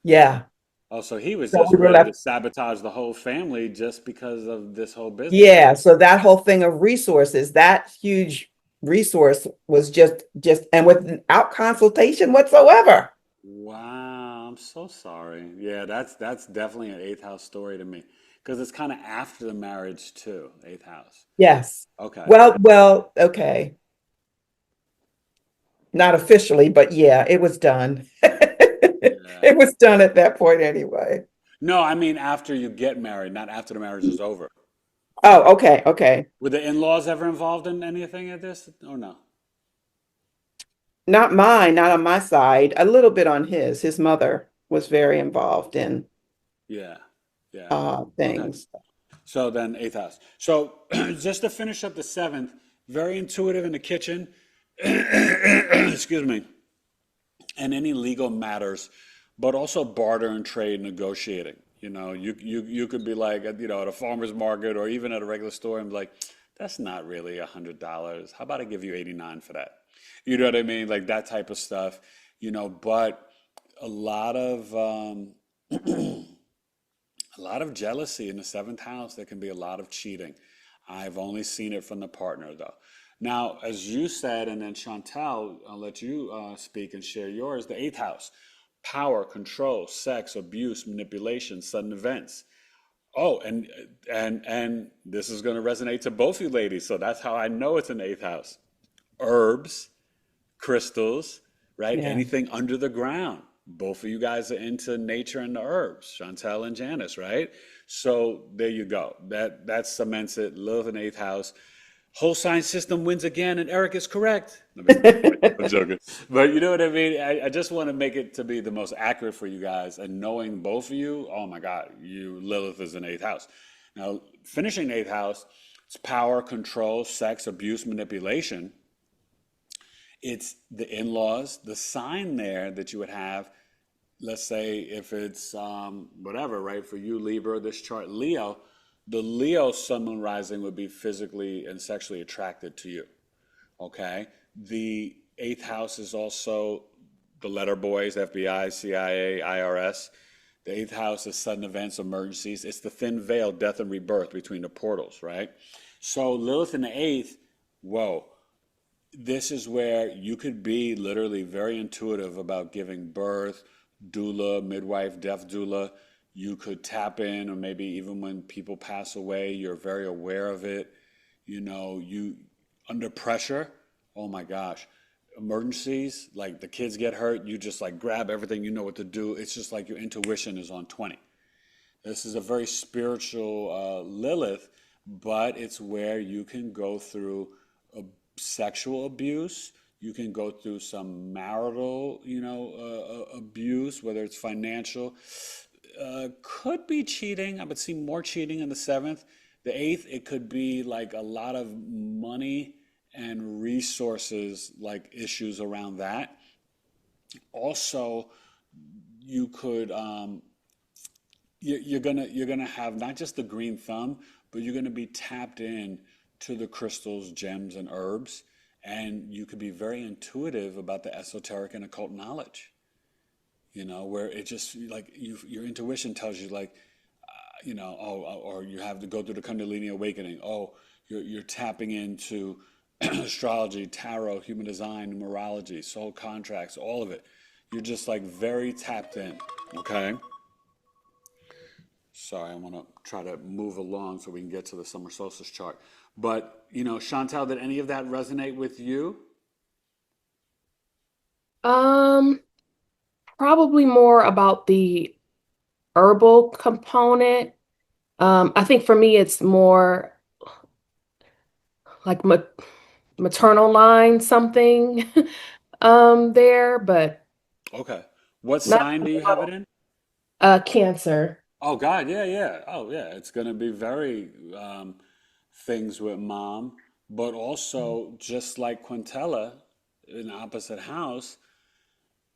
Yeah, Oh, so he was so just we were ready to left. sabotage the whole family just because of this whole business. Yeah, so that whole thing of resources, that huge resource was just and without consultation whatsoever. Wow, I'm so sorry. Yeah, that's definitely an eighth house story to me because it's kind of after the marriage too, eighth house. Yes. Okay. Well, okay. Not officially, but yeah, it was done. Yeah. It was done at that point anyway. No, I mean after you get married, not after the marriage is over. Oh, okay, okay. Were the in-laws ever involved in anything of this or no? Not mine, not on my side. A little bit on his. His mother was very involved in Yeah. Yeah. Okay. things. So then eighth house. So just to finish up the seventh, very intuitive in the kitchen. Excuse me. And any legal matters, but also barter and trade, negotiating. You could be like at a farmer's market or even at a regular store and be like, that's not really $100. How about I give you 89 for that? You know what I mean? Like that type of stuff. But a lot of a lot of jealousy in the seventh house. There can be a lot of cheating. I've only seen it from the partner though. Now, as you said, and then Chantel, I'll let you speak and share yours. The eighth house, power, control, sex, abuse, manipulation, sudden events. Oh, and this is going to resonate to both you ladies. So that's how I know it's an eighth house. Herbs, crystals, right? Yeah. Anything under the ground. Both of you guys are into nature and the herbs, Chantel and Janice, right? So there you go. That cements it. Lilith in eighth house. Whole sign system wins again, and Eric is correct. I'm joking, but you know what I mean. I just want to make it to be the most accurate for you guys, and knowing both of you, oh my God, Lilith is in eighth house. Now, finishing eighth house, it's power, control, sex, abuse, manipulation. It's the in-laws, the sign there that you would have. Let's say if it's whatever, right? For you, Libra, this chart, Leo. The Leo sun, moon, rising would be physically and sexually attracted to you. Okay. The eighth house is also the letter boys, FBI, CIA, IRS. The eighth house is sudden events, emergencies. It's the thin veil, death and rebirth between the portals, right? So Lilith in the eighth, whoa, this is where you could be literally very intuitive about giving birth, doula, midwife, death doula. You could tap in, or maybe even when people pass away, you're very aware of it. You under pressure, oh my gosh, emergencies, like the kids get hurt, you just like grab everything, you know what to do. It's just like your intuition is on 20. This is a very spiritual Lilith, but it's where you can go through sexual abuse. You can go through some marital, abuse, whether it's financial. Could be cheating. I would see more cheating in the seventh. The eighth, it could be like a lot of money and resources, like issues around that. Also, you could you're gonna have not just the green thumb, but you're gonna be tapped in to the crystals, gems, and herbs, and you could be very intuitive about the esoteric and occult knowledge. Where it just like your intuition tells you like, or you have to go through the Kundalini awakening. Oh, you're tapping into astrology, tarot, human design, numerology, soul contracts, all of it. You're just like very tapped in. Okay. Sorry, I want to try to move along so we can get to the summer solstice chart. But Chantal, did any of that resonate with you? Probably more about the herbal component. I think for me, it's more like maternal line something there, but Okay. What not sign do you have it in? Cancer. Oh God, yeah, yeah. Oh yeah, it's gonna be very things with mom, but also just like Quintella in opposite house,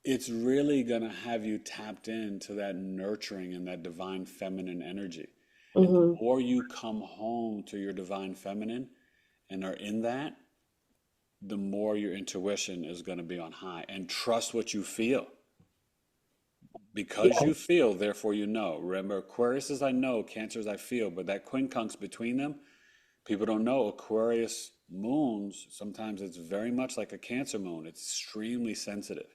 it's really gonna have you tapped into that nurturing and that divine feminine energy. And the Hmm. more you come home to your divine feminine and are in that, the more your intuition is gonna be on high. And trust what you feel. Because Yeah. you feel, therefore you know. Remember, Aquarius is I know, Cancer is I feel, but that quincunx between them, people don't know. Aquarius moons, sometimes it's very much like a Cancer moon. It's extremely sensitive.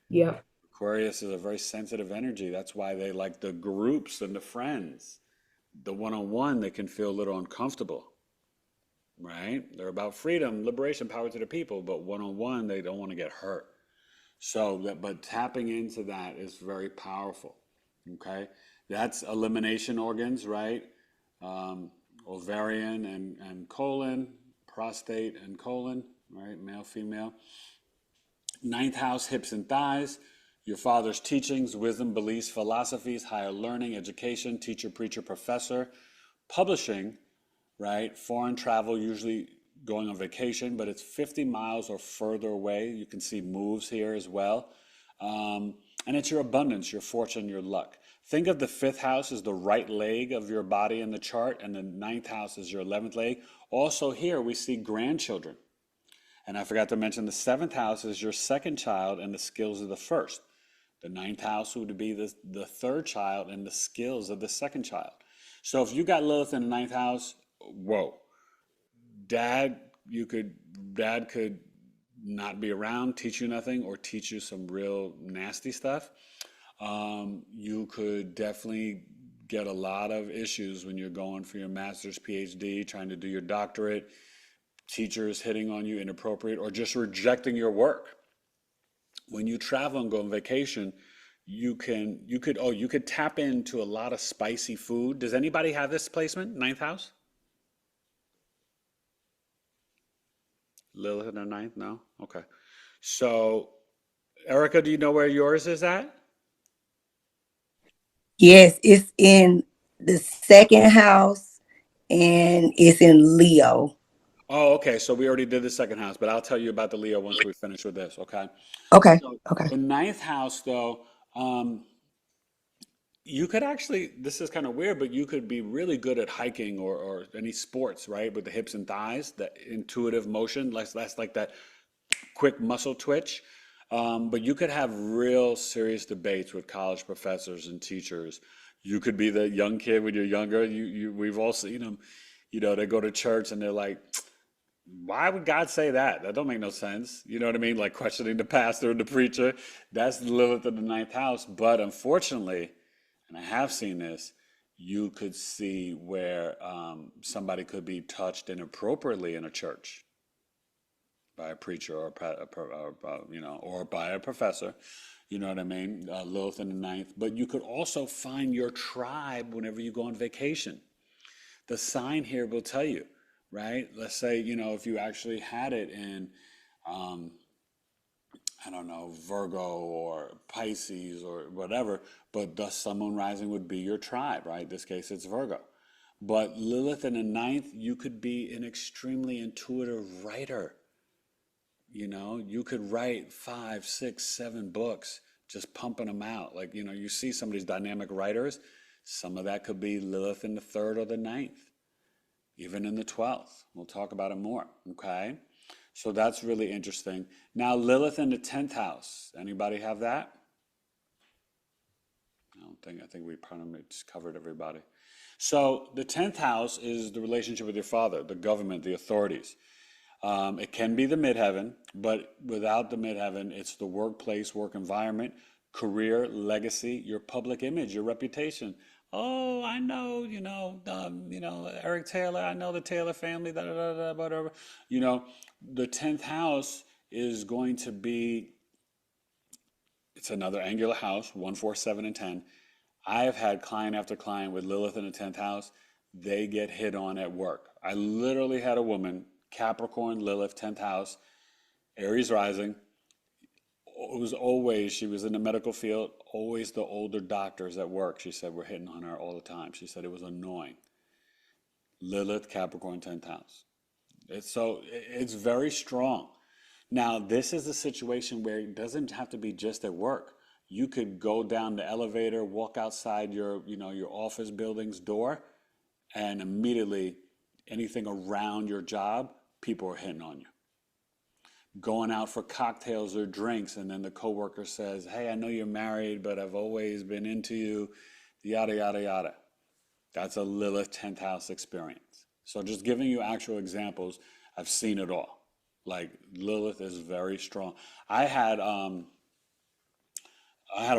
Yeah. Aquarius is a very sensitive energy. That's why they like the groups and the friends. The one-on-one, they can feel a little uncomfortable, right? They're about freedom, liberation, power to the people, but one-on-one, they don't want to get hurt. So that, but tapping into that is very powerful. Okay, that's elimination organs, right? Um, Ovarian and colon, prostate and colon, right? Male, female. Ninth house, hips and thighs. Your father's teachings, wisdom, beliefs, philosophies, higher learning, education, teacher, preacher, professor, publishing, right? Foreign travel, usually going on vacation, but it's 50 miles or further away. You can see moves here as well. And it's your abundance, your fortune, your luck. Think of the fifth house as the right leg of your body in the chart, and the ninth house is your 11th leg. Also, here we see grandchildren. And I forgot to mention the seventh house is your second child and the skills of the first. The ninth house would be the third child and the skills of the second child. So if you got Lilith in the ninth house, whoa, dad, dad could not be around, teach you nothing, or teach you some real nasty stuff. You could definitely get a lot of issues when you're going for your master's, PhD, trying to do your doctorate, teachers hitting on you inappropriate, or just rejecting your work. When you travel and go on vacation, you could tap into a lot of spicy food. Does anybody have this placement, ninth house? Lilith in the ninth? No? Okay. So, Erica, do you know where yours is at? Yes, it's in the second house and it's in Leo. Oh, okay. So we already did the second house, but I'll tell you about the Leo once we finish with this, okay? Okay. So Okay. the ninth house, though, you could actually, this is kind of weird, but you could be really good at hiking or any sports, right? With the hips and thighs, that intuitive motion, less like that quick muscle twitch. But you could have real serious debates with college professors and teachers. You could be the young kid when you're younger. We've all seen them. You know, they go to church and they're like, why would God say that? That don't make no sense. You know what I mean? Like questioning the pastor and the preacher. That's Lilith in the ninth house. But unfortunately, and I have seen this, you could see where somebody could be touched inappropriately in a church by a preacher or or by a professor. You know what I mean? Lilith in the ninth. But you could also find your tribe whenever you go on vacation. The sign here will tell you, right? Let's say, if you actually had it in, um, I don't know, Virgo or Pisces or whatever, but the sun, moon, rising would be your tribe, right? In this case, it's Virgo. But Lilith in the ninth, you could be an extremely intuitive writer. You could write 5, 6, 7 books, just pumping them out. Like, you see some of these dynamic writers, some of that could be Lilith in the third or the ninth, even in the 12th. We'll talk about it more, okay? So that's really interesting. Now, Lilith in the 10th house. Anybody have that? I think we pretty much covered everybody. So the 10th house is the relationship with your father, the government, the authorities. It can be the midheaven, but without the midheaven, it's the workplace, work environment, career, legacy, your public image, your reputation. Oh, I know, Eric Taylor. I know the Taylor family. Da, da, da, da, whatever. The 10th house is going to be. It's another angular house, 1, 4, 7, and 10. I have had client after client with Lilith in the 10th house. They get hit on at work. I literally had a woman, Capricorn, Lilith, 10th house, Aries rising. She was in the medical field, always the older doctors at work. She said, we're hitting on her all the time. She said it was annoying. Lilith, Capricorn, 10th house. It's very strong. Now, this is a situation where it doesn't have to be just at work. You could go down the elevator, walk outside your office building's door, and immediately anything around your job, people are hitting on you. Going out for cocktails or drinks, and then the coworker says, hey, I know you're married, but I've always been into you, yada, yada, yada. That's a Lilith 10th house experience. So just giving you actual examples, I've seen it all. Like Lilith is very strong. I had a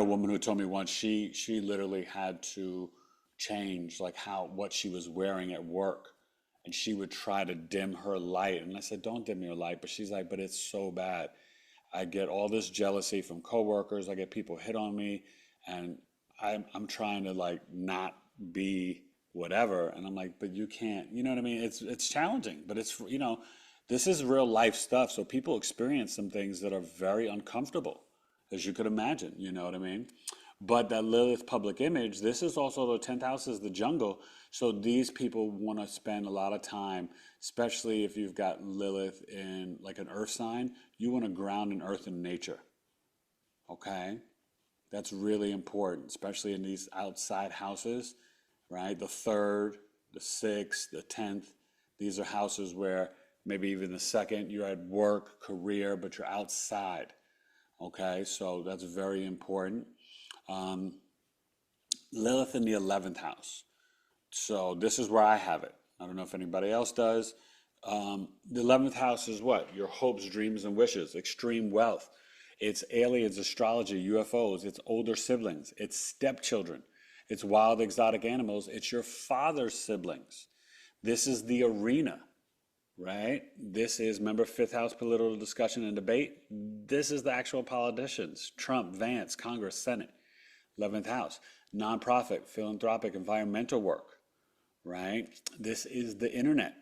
woman who told me once she literally had to change like what she was wearing at work, and she would try to dim her light. And I said, don't dim your light. But she's like, but it's so bad. I get all this jealousy from coworkers. I get people hit on me, and I'm trying to like not be whatever. And I'm like, but you can't, you know what I mean? It's challenging, but it's, this is real life stuff. So people experience some things that are very uncomfortable, as you could imagine, you know what I mean? But that Lilith public image, this is also the 10th house is the jungle. So these people want to spend a lot of time, especially if you've got Lilith in like an earth sign, you want to ground in earth and nature. Okay? That's really important, especially in these outside houses, right? The third, the sixth, the 10th. These are houses where maybe even the second, you're at work, career, but you're outside. Okay? So that's very important. Lilith in the 11th house. So this is where I have it. I don't know if anybody else does. The 11th house is what? Your hopes, dreams, and wishes, extreme wealth. It's aliens, astrology, UFOs, it's older siblings, it's stepchildren, it's wild exotic animals, it's your father's siblings. This is the arena, right? This is, remember, 5th house political discussion and debate? This is the actual politicians, Trump, Vance, Congress, Senate. 11th house, nonprofit, philanthropic, environmental work, right? This is the internet.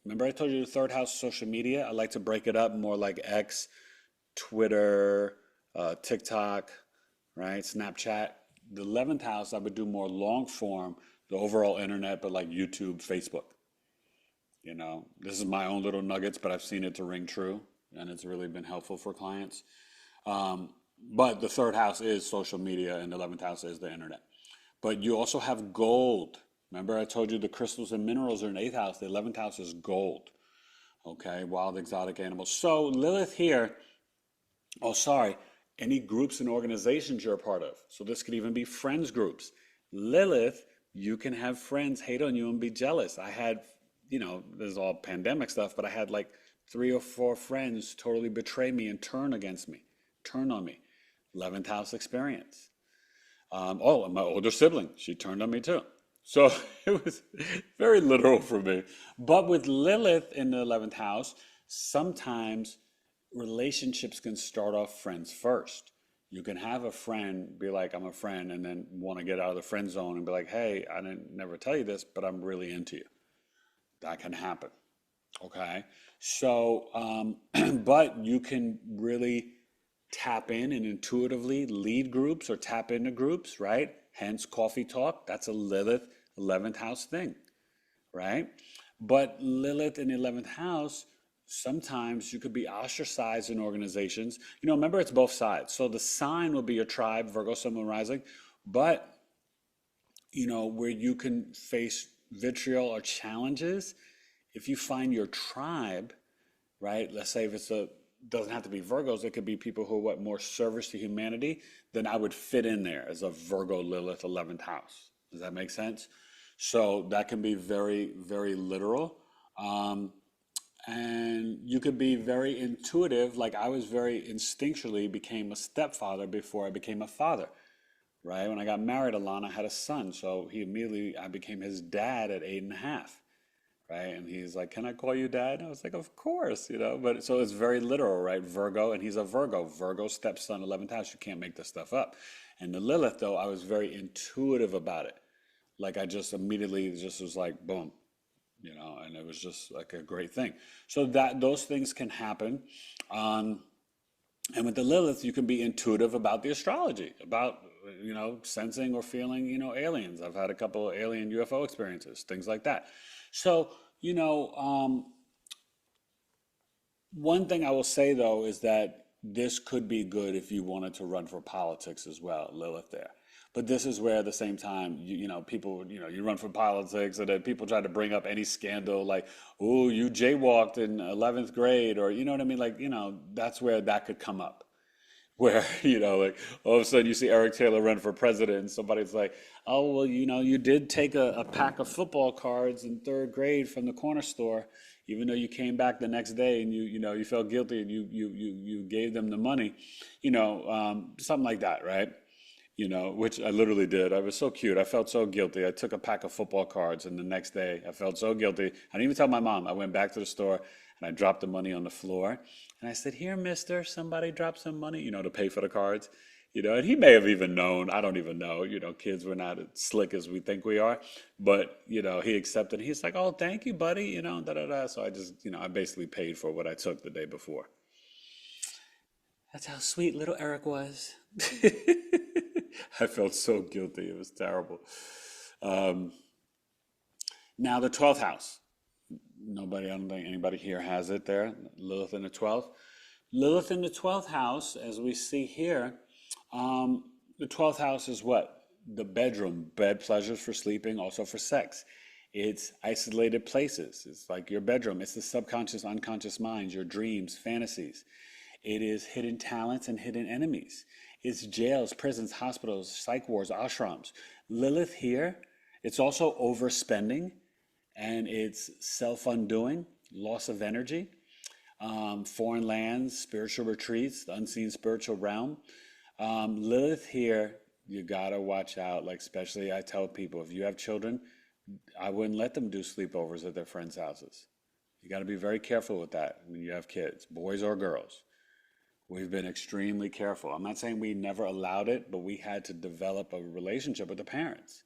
Remember I told you the 3rd house, social media? I like to break it up more like X, Twitter, TikTok, right? Snapchat. The 11th house, I would do more long form, the overall internet, but like YouTube, Facebook. This is my own little nuggets, but I've seen it to ring true, and it's really been helpful for clients. But the 3rd house is social media, and the 11th house is the internet. But you also have gold. Remember I told you the crystals and minerals are in 8th house. The 11th house is gold. Okay, wild exotic animals. So Lilith here, any groups and organizations you're a part of. So this could even be friends groups. Lilith, you can have friends hate on you and be jealous. I had, this is all pandemic stuff, but I had like 3 or 4 friends totally betray me and turn on me. 11th house experience. And my older sibling, she turned on me too. So it was very literal for me. But with Lilith in the 11th house, sometimes relationships can start off friends first. You can have a friend be like, I'm a friend, and then want to get out of the friend zone and be like, hey, I didn't never tell you this, but I'm really into you. That can happen. Okay. So, but you can really tap in and intuitively lead groups or tap into groups, right? Hence coffee talk. That's a Lilith 11th house thing, right? But Lilith in the 11th house, sometimes you could be ostracized in organizations. Remember it's both sides. So the sign will be your tribe, Virgo, Sun, Moon, Rising, but where you can face vitriol or challenges, if you find your tribe, right? Let's say if doesn't have to be Virgos, it could be people who are more service to humanity, then I would fit in there as a Virgo Lilith 11th house. Does that make sense? So that can be very, very literal. And you could be very intuitive, like I was very instinctually became a stepfather before I became a father, right? When I got married, Alana had a son, so I became his dad at 8.5. Right? And he's like, can I call you dad? And I was like, of course, but so it's very literal, right? Virgo, and he's a Virgo stepson, 11th house. You can't make this stuff up. And the Lilith, though, I was very intuitive about it. Like I just immediately just was like, boom, and it was just like a great thing. So those things can happen. And with the Lilith, you can be intuitive about the astrology, about, sensing or feeling, aliens. I've had a couple of alien UFO experiences, things like that. So, one thing I will say, though, is that this could be good if you wanted to run for politics as well, Lilith there. But this is where at the same time, people, you run for politics and then people try to bring up any scandal like, oh, you jaywalked in 11th grade or, you know what I mean? Like, that's where that could come up. Where, like all of a sudden you see Eric Taylor run for president and somebody's like, oh, well, you did take a pack of football cards in 3rd grade from the corner store, even though you came back the next day and you felt guilty and you gave them the money, something like that, right? Which I literally did. I was so cute. I felt so guilty. I took a pack of football cards and the next day I felt so guilty. I didn't even tell my mom. I went back to the store and I dropped the money on the floor. And I said, "Here, mister, somebody dropped some money, to pay for the cards." And he may have even known. I don't even know. Kids, we're not as slick as we think we are. But, he accepted. He's like, "Oh, thank you, buddy," da da da. So I just, I basically paid for what I took the day before. That's how sweet little Eric was. I felt so guilty. It was terrible. Now, the 12th house. I don't think anybody here has it there. Lilith in the 12th. Lilith in the 12th house, as we see here, the 12th house is what? The bedroom. Bed pleasures for sleeping, also for sex. It's isolated places. It's like your bedroom. It's the subconscious, unconscious minds, your dreams, fantasies. It is hidden talents and hidden enemies. It's jails, prisons, hospitals, psych wards, ashrams. Lilith here, it's also overspending, and it's self-undoing, loss of energy, foreign lands, spiritual retreats, the unseen spiritual realm. Lilith here, you gotta watch out. Like, especially I tell people, if you have children, I wouldn't let them do sleepovers at their friends' houses. You gotta be very careful with that when you have kids, boys or girls. We've been extremely careful. I'm not saying we never allowed it, but we had to develop a relationship with the parents,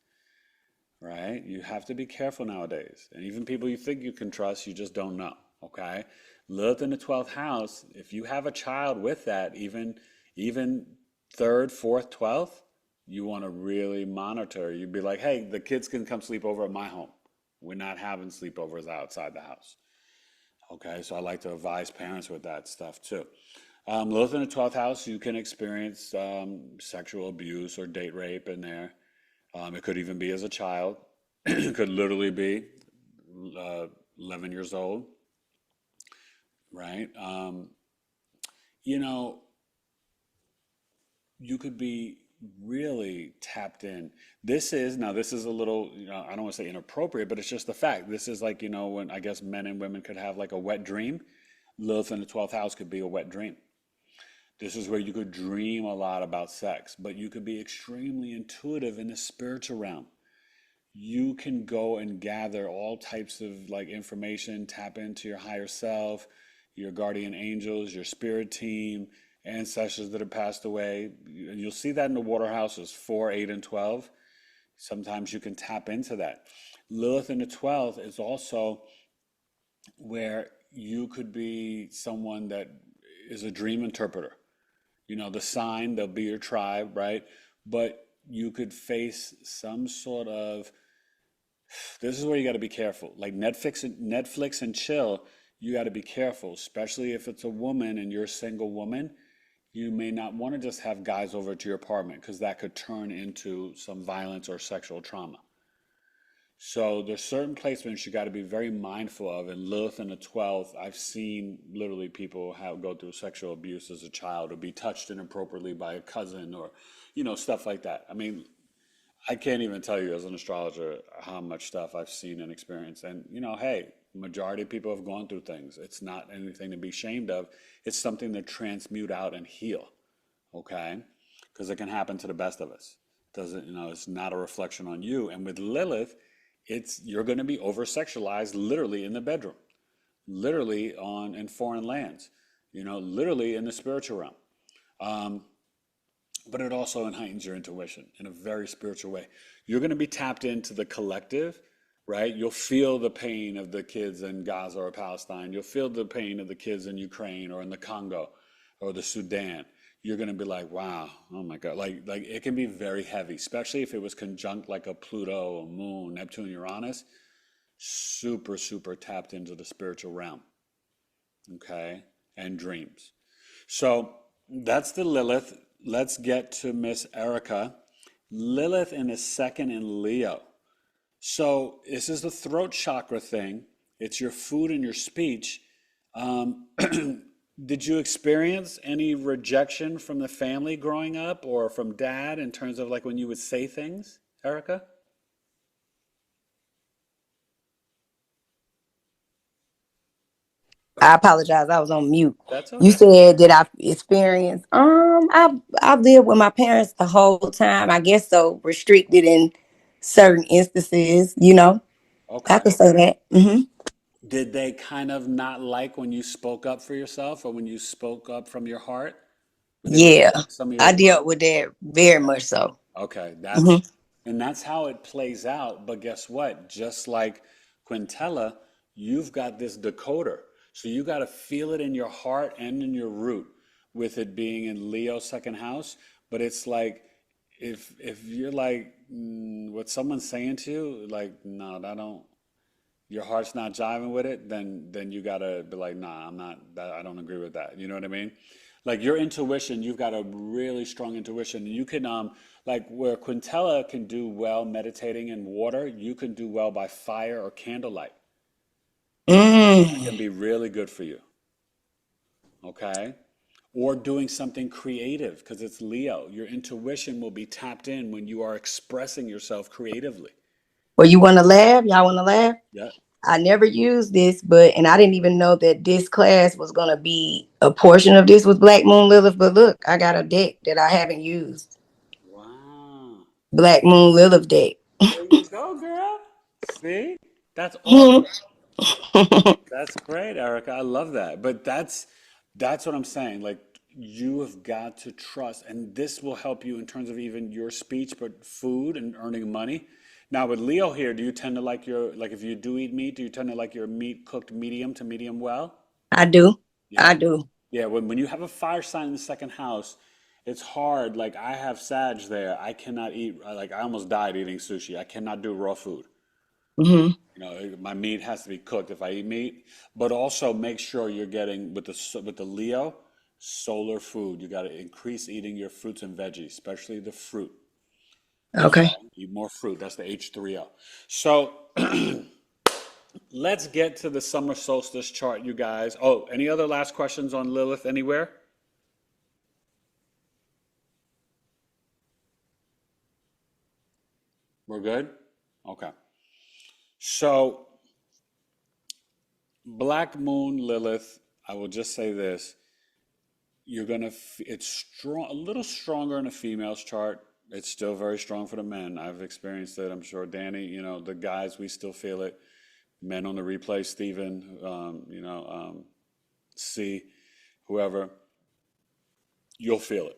right? You have to be careful nowadays. And even people you think you can trust, you just don't know, okay? Lilith in the 12th house, if you have a child with that, even 3rd, 4th, 12th, you want to really monitor. You'd be like, "Hey, the kids can come sleep over at my home. We're not having sleepovers outside the house." Okay, so I like to advise parents with that stuff too. Lilith in the 12th house, you can experience sexual abuse or date rape in there. It could even be as a child. It could literally be 11 years old, right? You could be really tapped in. This is a little, I don't want to say inappropriate, but it's just the fact. This is like, when I guess men and women could have like a wet dream. Lilith in the 12th house could be a wet dream. This is where you could dream a lot about sex, but you could be extremely intuitive in the spiritual realm. You can go and gather all types of like information, tap into your higher self, your guardian angels, your spirit team, ancestors that have passed away. And you'll see that in the water houses, 4, 8, and 12. Sometimes you can tap into that. Lilith in the 12th is also where you could be someone that is a dream interpreter. The sign, they'll be your tribe, right? But you could face some sort of, this is where you got to be careful. Like Netflix and chill, you got to be careful, especially if it's a woman and you're a single woman. You may not want to just have guys over to your apartment because that could turn into some violence or sexual trauma. So there's certain placements you got to be very mindful of. And Lilith in the 12th, I've seen literally people go through sexual abuse as a child or be touched inappropriately by a cousin or, stuff like that. I mean, I can't even tell you as an astrologer how much stuff I've seen and experienced. And, hey, majority of people have gone through things. It's not anything to be ashamed of. It's something to transmute out and heal, okay? Because it can happen to the best of us. It's not a reflection on you. And with Lilith, you're going to be over-sexualized literally in the bedroom, literally in foreign lands, literally in the spiritual realm. But it also heightens your intuition in a very spiritual way. You're going to be tapped into the collective, right? You'll feel the pain of the kids in Gaza or Palestine. You'll feel the pain of the kids in Ukraine or in the Congo or the Sudan. You're going to be like, wow, oh my God. Like it can be very heavy, especially if it was conjunct like a Pluto, a Moon, Neptune, Uranus. Super, super tapped into the spiritual realm, okay? And dreams. So that's the Lilith. Let's get to Miss Erica. Lilith in the 2nd in Leo. So this is the throat chakra thing. It's your food and your speech. Did you experience any rejection from the family growing up or from dad in terms of like when you would say things, Erica? I apologize. I was on mute. That's You okay. said, did I experience? I've lived with my parents the whole time. I guess so, restricted in certain instances. I Okay. could say that. Did they kind of not like when you spoke up for yourself or when you spoke up from your heart? Did they Yeah, not like some of your I dealt words? with that very much so. Okay, Hmm. that's how it plays out. But guess what? Just like Quintella, you've got this decoder. So you got to feel it in your heart and in your root with it being in Leo second house. But it's like if you're like what someone's saying to you, like, no, that don't your heart's not jiving with it, then you gotta be like, nah, I'm not that I don't agree with that. You know what I mean? Like your intuition, you've got a really strong intuition. You can like where Quintella can do well meditating in water, you can do well by fire or candlelight. That Mm. can be really good for you. Okay? Or doing something creative because it's Leo. Your intuition will be tapped in when you are expressing yourself creatively. Well, you want to laugh? Y'all want to laugh? Yeah. I never used this, and I didn't even know that this class was going to be a portion of this was Black Moon Lilith. But look, I got a deck that I haven't used. Wow. Black Moon Lilith deck. There you go, girl. See? That's Mhm. awesome. That's great, Erica. I love that. But that's what I'm saying. Like you have got to trust, and this will help you in terms of even your speech, but food and earning money. Now with Leo here, do you tend to like your like if you do eat meat, do you tend to like your meat cooked medium to medium well? I do. Yeah. I do. Yeah, when you have a fire sign in the second house, it's hard. Like I have Sag there. I cannot eat like I almost died eating sushi. I cannot do raw food. Hmm. You know, my meat has to be cooked if I eat meat, but also make sure you're getting with the Leo solar food. You got to increase eating your fruits and veggies, especially the fruit. Okay. Okay, eat more fruit. That's the H3O. So let's get to the summer solstice chart, you guys. Oh, any other last questions on Lilith anywhere? We're good? Okay. So Black Moon Lilith, I will just say this. It's strong, a little stronger in a female's chart. It's still very strong for the men. I've experienced it. I'm sure Danny, the guys, we still feel it. Men on the replay, Steven, C, whoever, you'll feel it.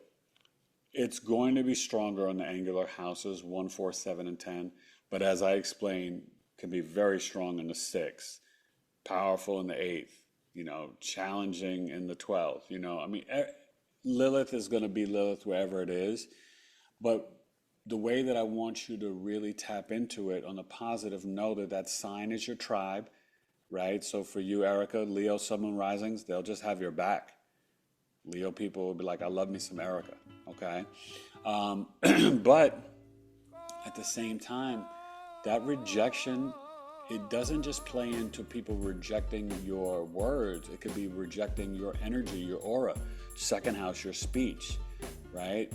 It's going to be stronger on the angular houses, 1, 4, 7, and 10. But as I explained, can be very strong in the 6, powerful in the 8th, challenging in the 12th. Lilith is going to be Lilith wherever it is. But the way that I want you to really tap into it on the positive, know that that sign is your tribe, right? So for you, Erica, Leo, Sun, Moon, Risings, they'll just have your back. Leo people will be like, I love me some Erica, okay? But at the same time, that rejection, it doesn't just play into people rejecting your words. It could be rejecting your energy, your aura. Second house, your speech, right?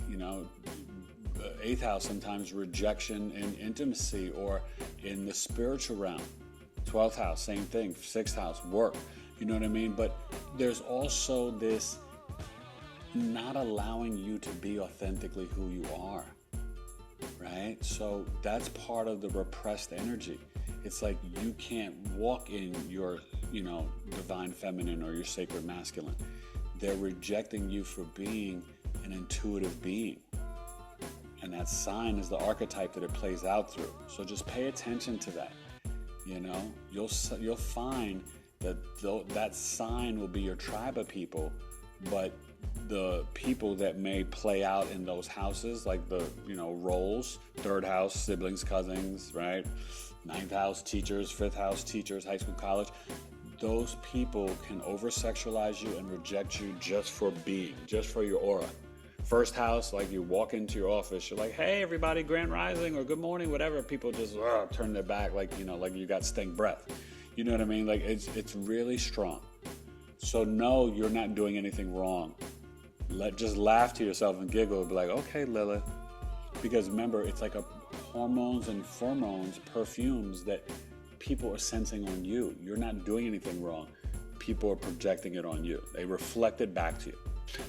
Eighth house, sometimes rejection in intimacy or in the spiritual realm. 12th house, same thing. 6th house, work. You know what I mean? But there's also this not allowing you to be authentically who you are, right? So that's part of the repressed energy. It's like you can't walk in your, divine feminine or your sacred masculine. They're rejecting you for being an intuitive being. And that sign is the archetype that it plays out through. So just pay attention to that. You'll find that that sign will be your tribe of people, but the people that may play out in those houses, like the roles, 3rd house, siblings, cousins, right? 9th house, teachers, 5th house, teachers, high school, college. Those people can over-sexualize you and reject you just for being, just for your aura. 1st house, like you walk into your office, you're like, hey, everybody, grand rising or good morning, whatever. People just turn their back like you got stink breath. You know what I mean? Like it's really strong. So no, you're not doing anything wrong. Just laugh to yourself and giggle and be like, okay, Lilith. Because remember, it's like hormones and pheromones, perfumes that people are sensing on you. You're not doing anything wrong. People are projecting it on you. They reflect it back to you.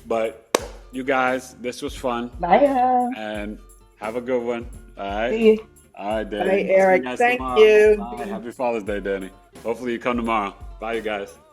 But you guys, this was fun. Bye. And have a good one. All right. See you. All right, Bye, Danny. See you Eric. guys Thank tomorrow. you. Bye. Happy Father's Day, Danny. Hopefully you come tomorrow. Bye, you guys.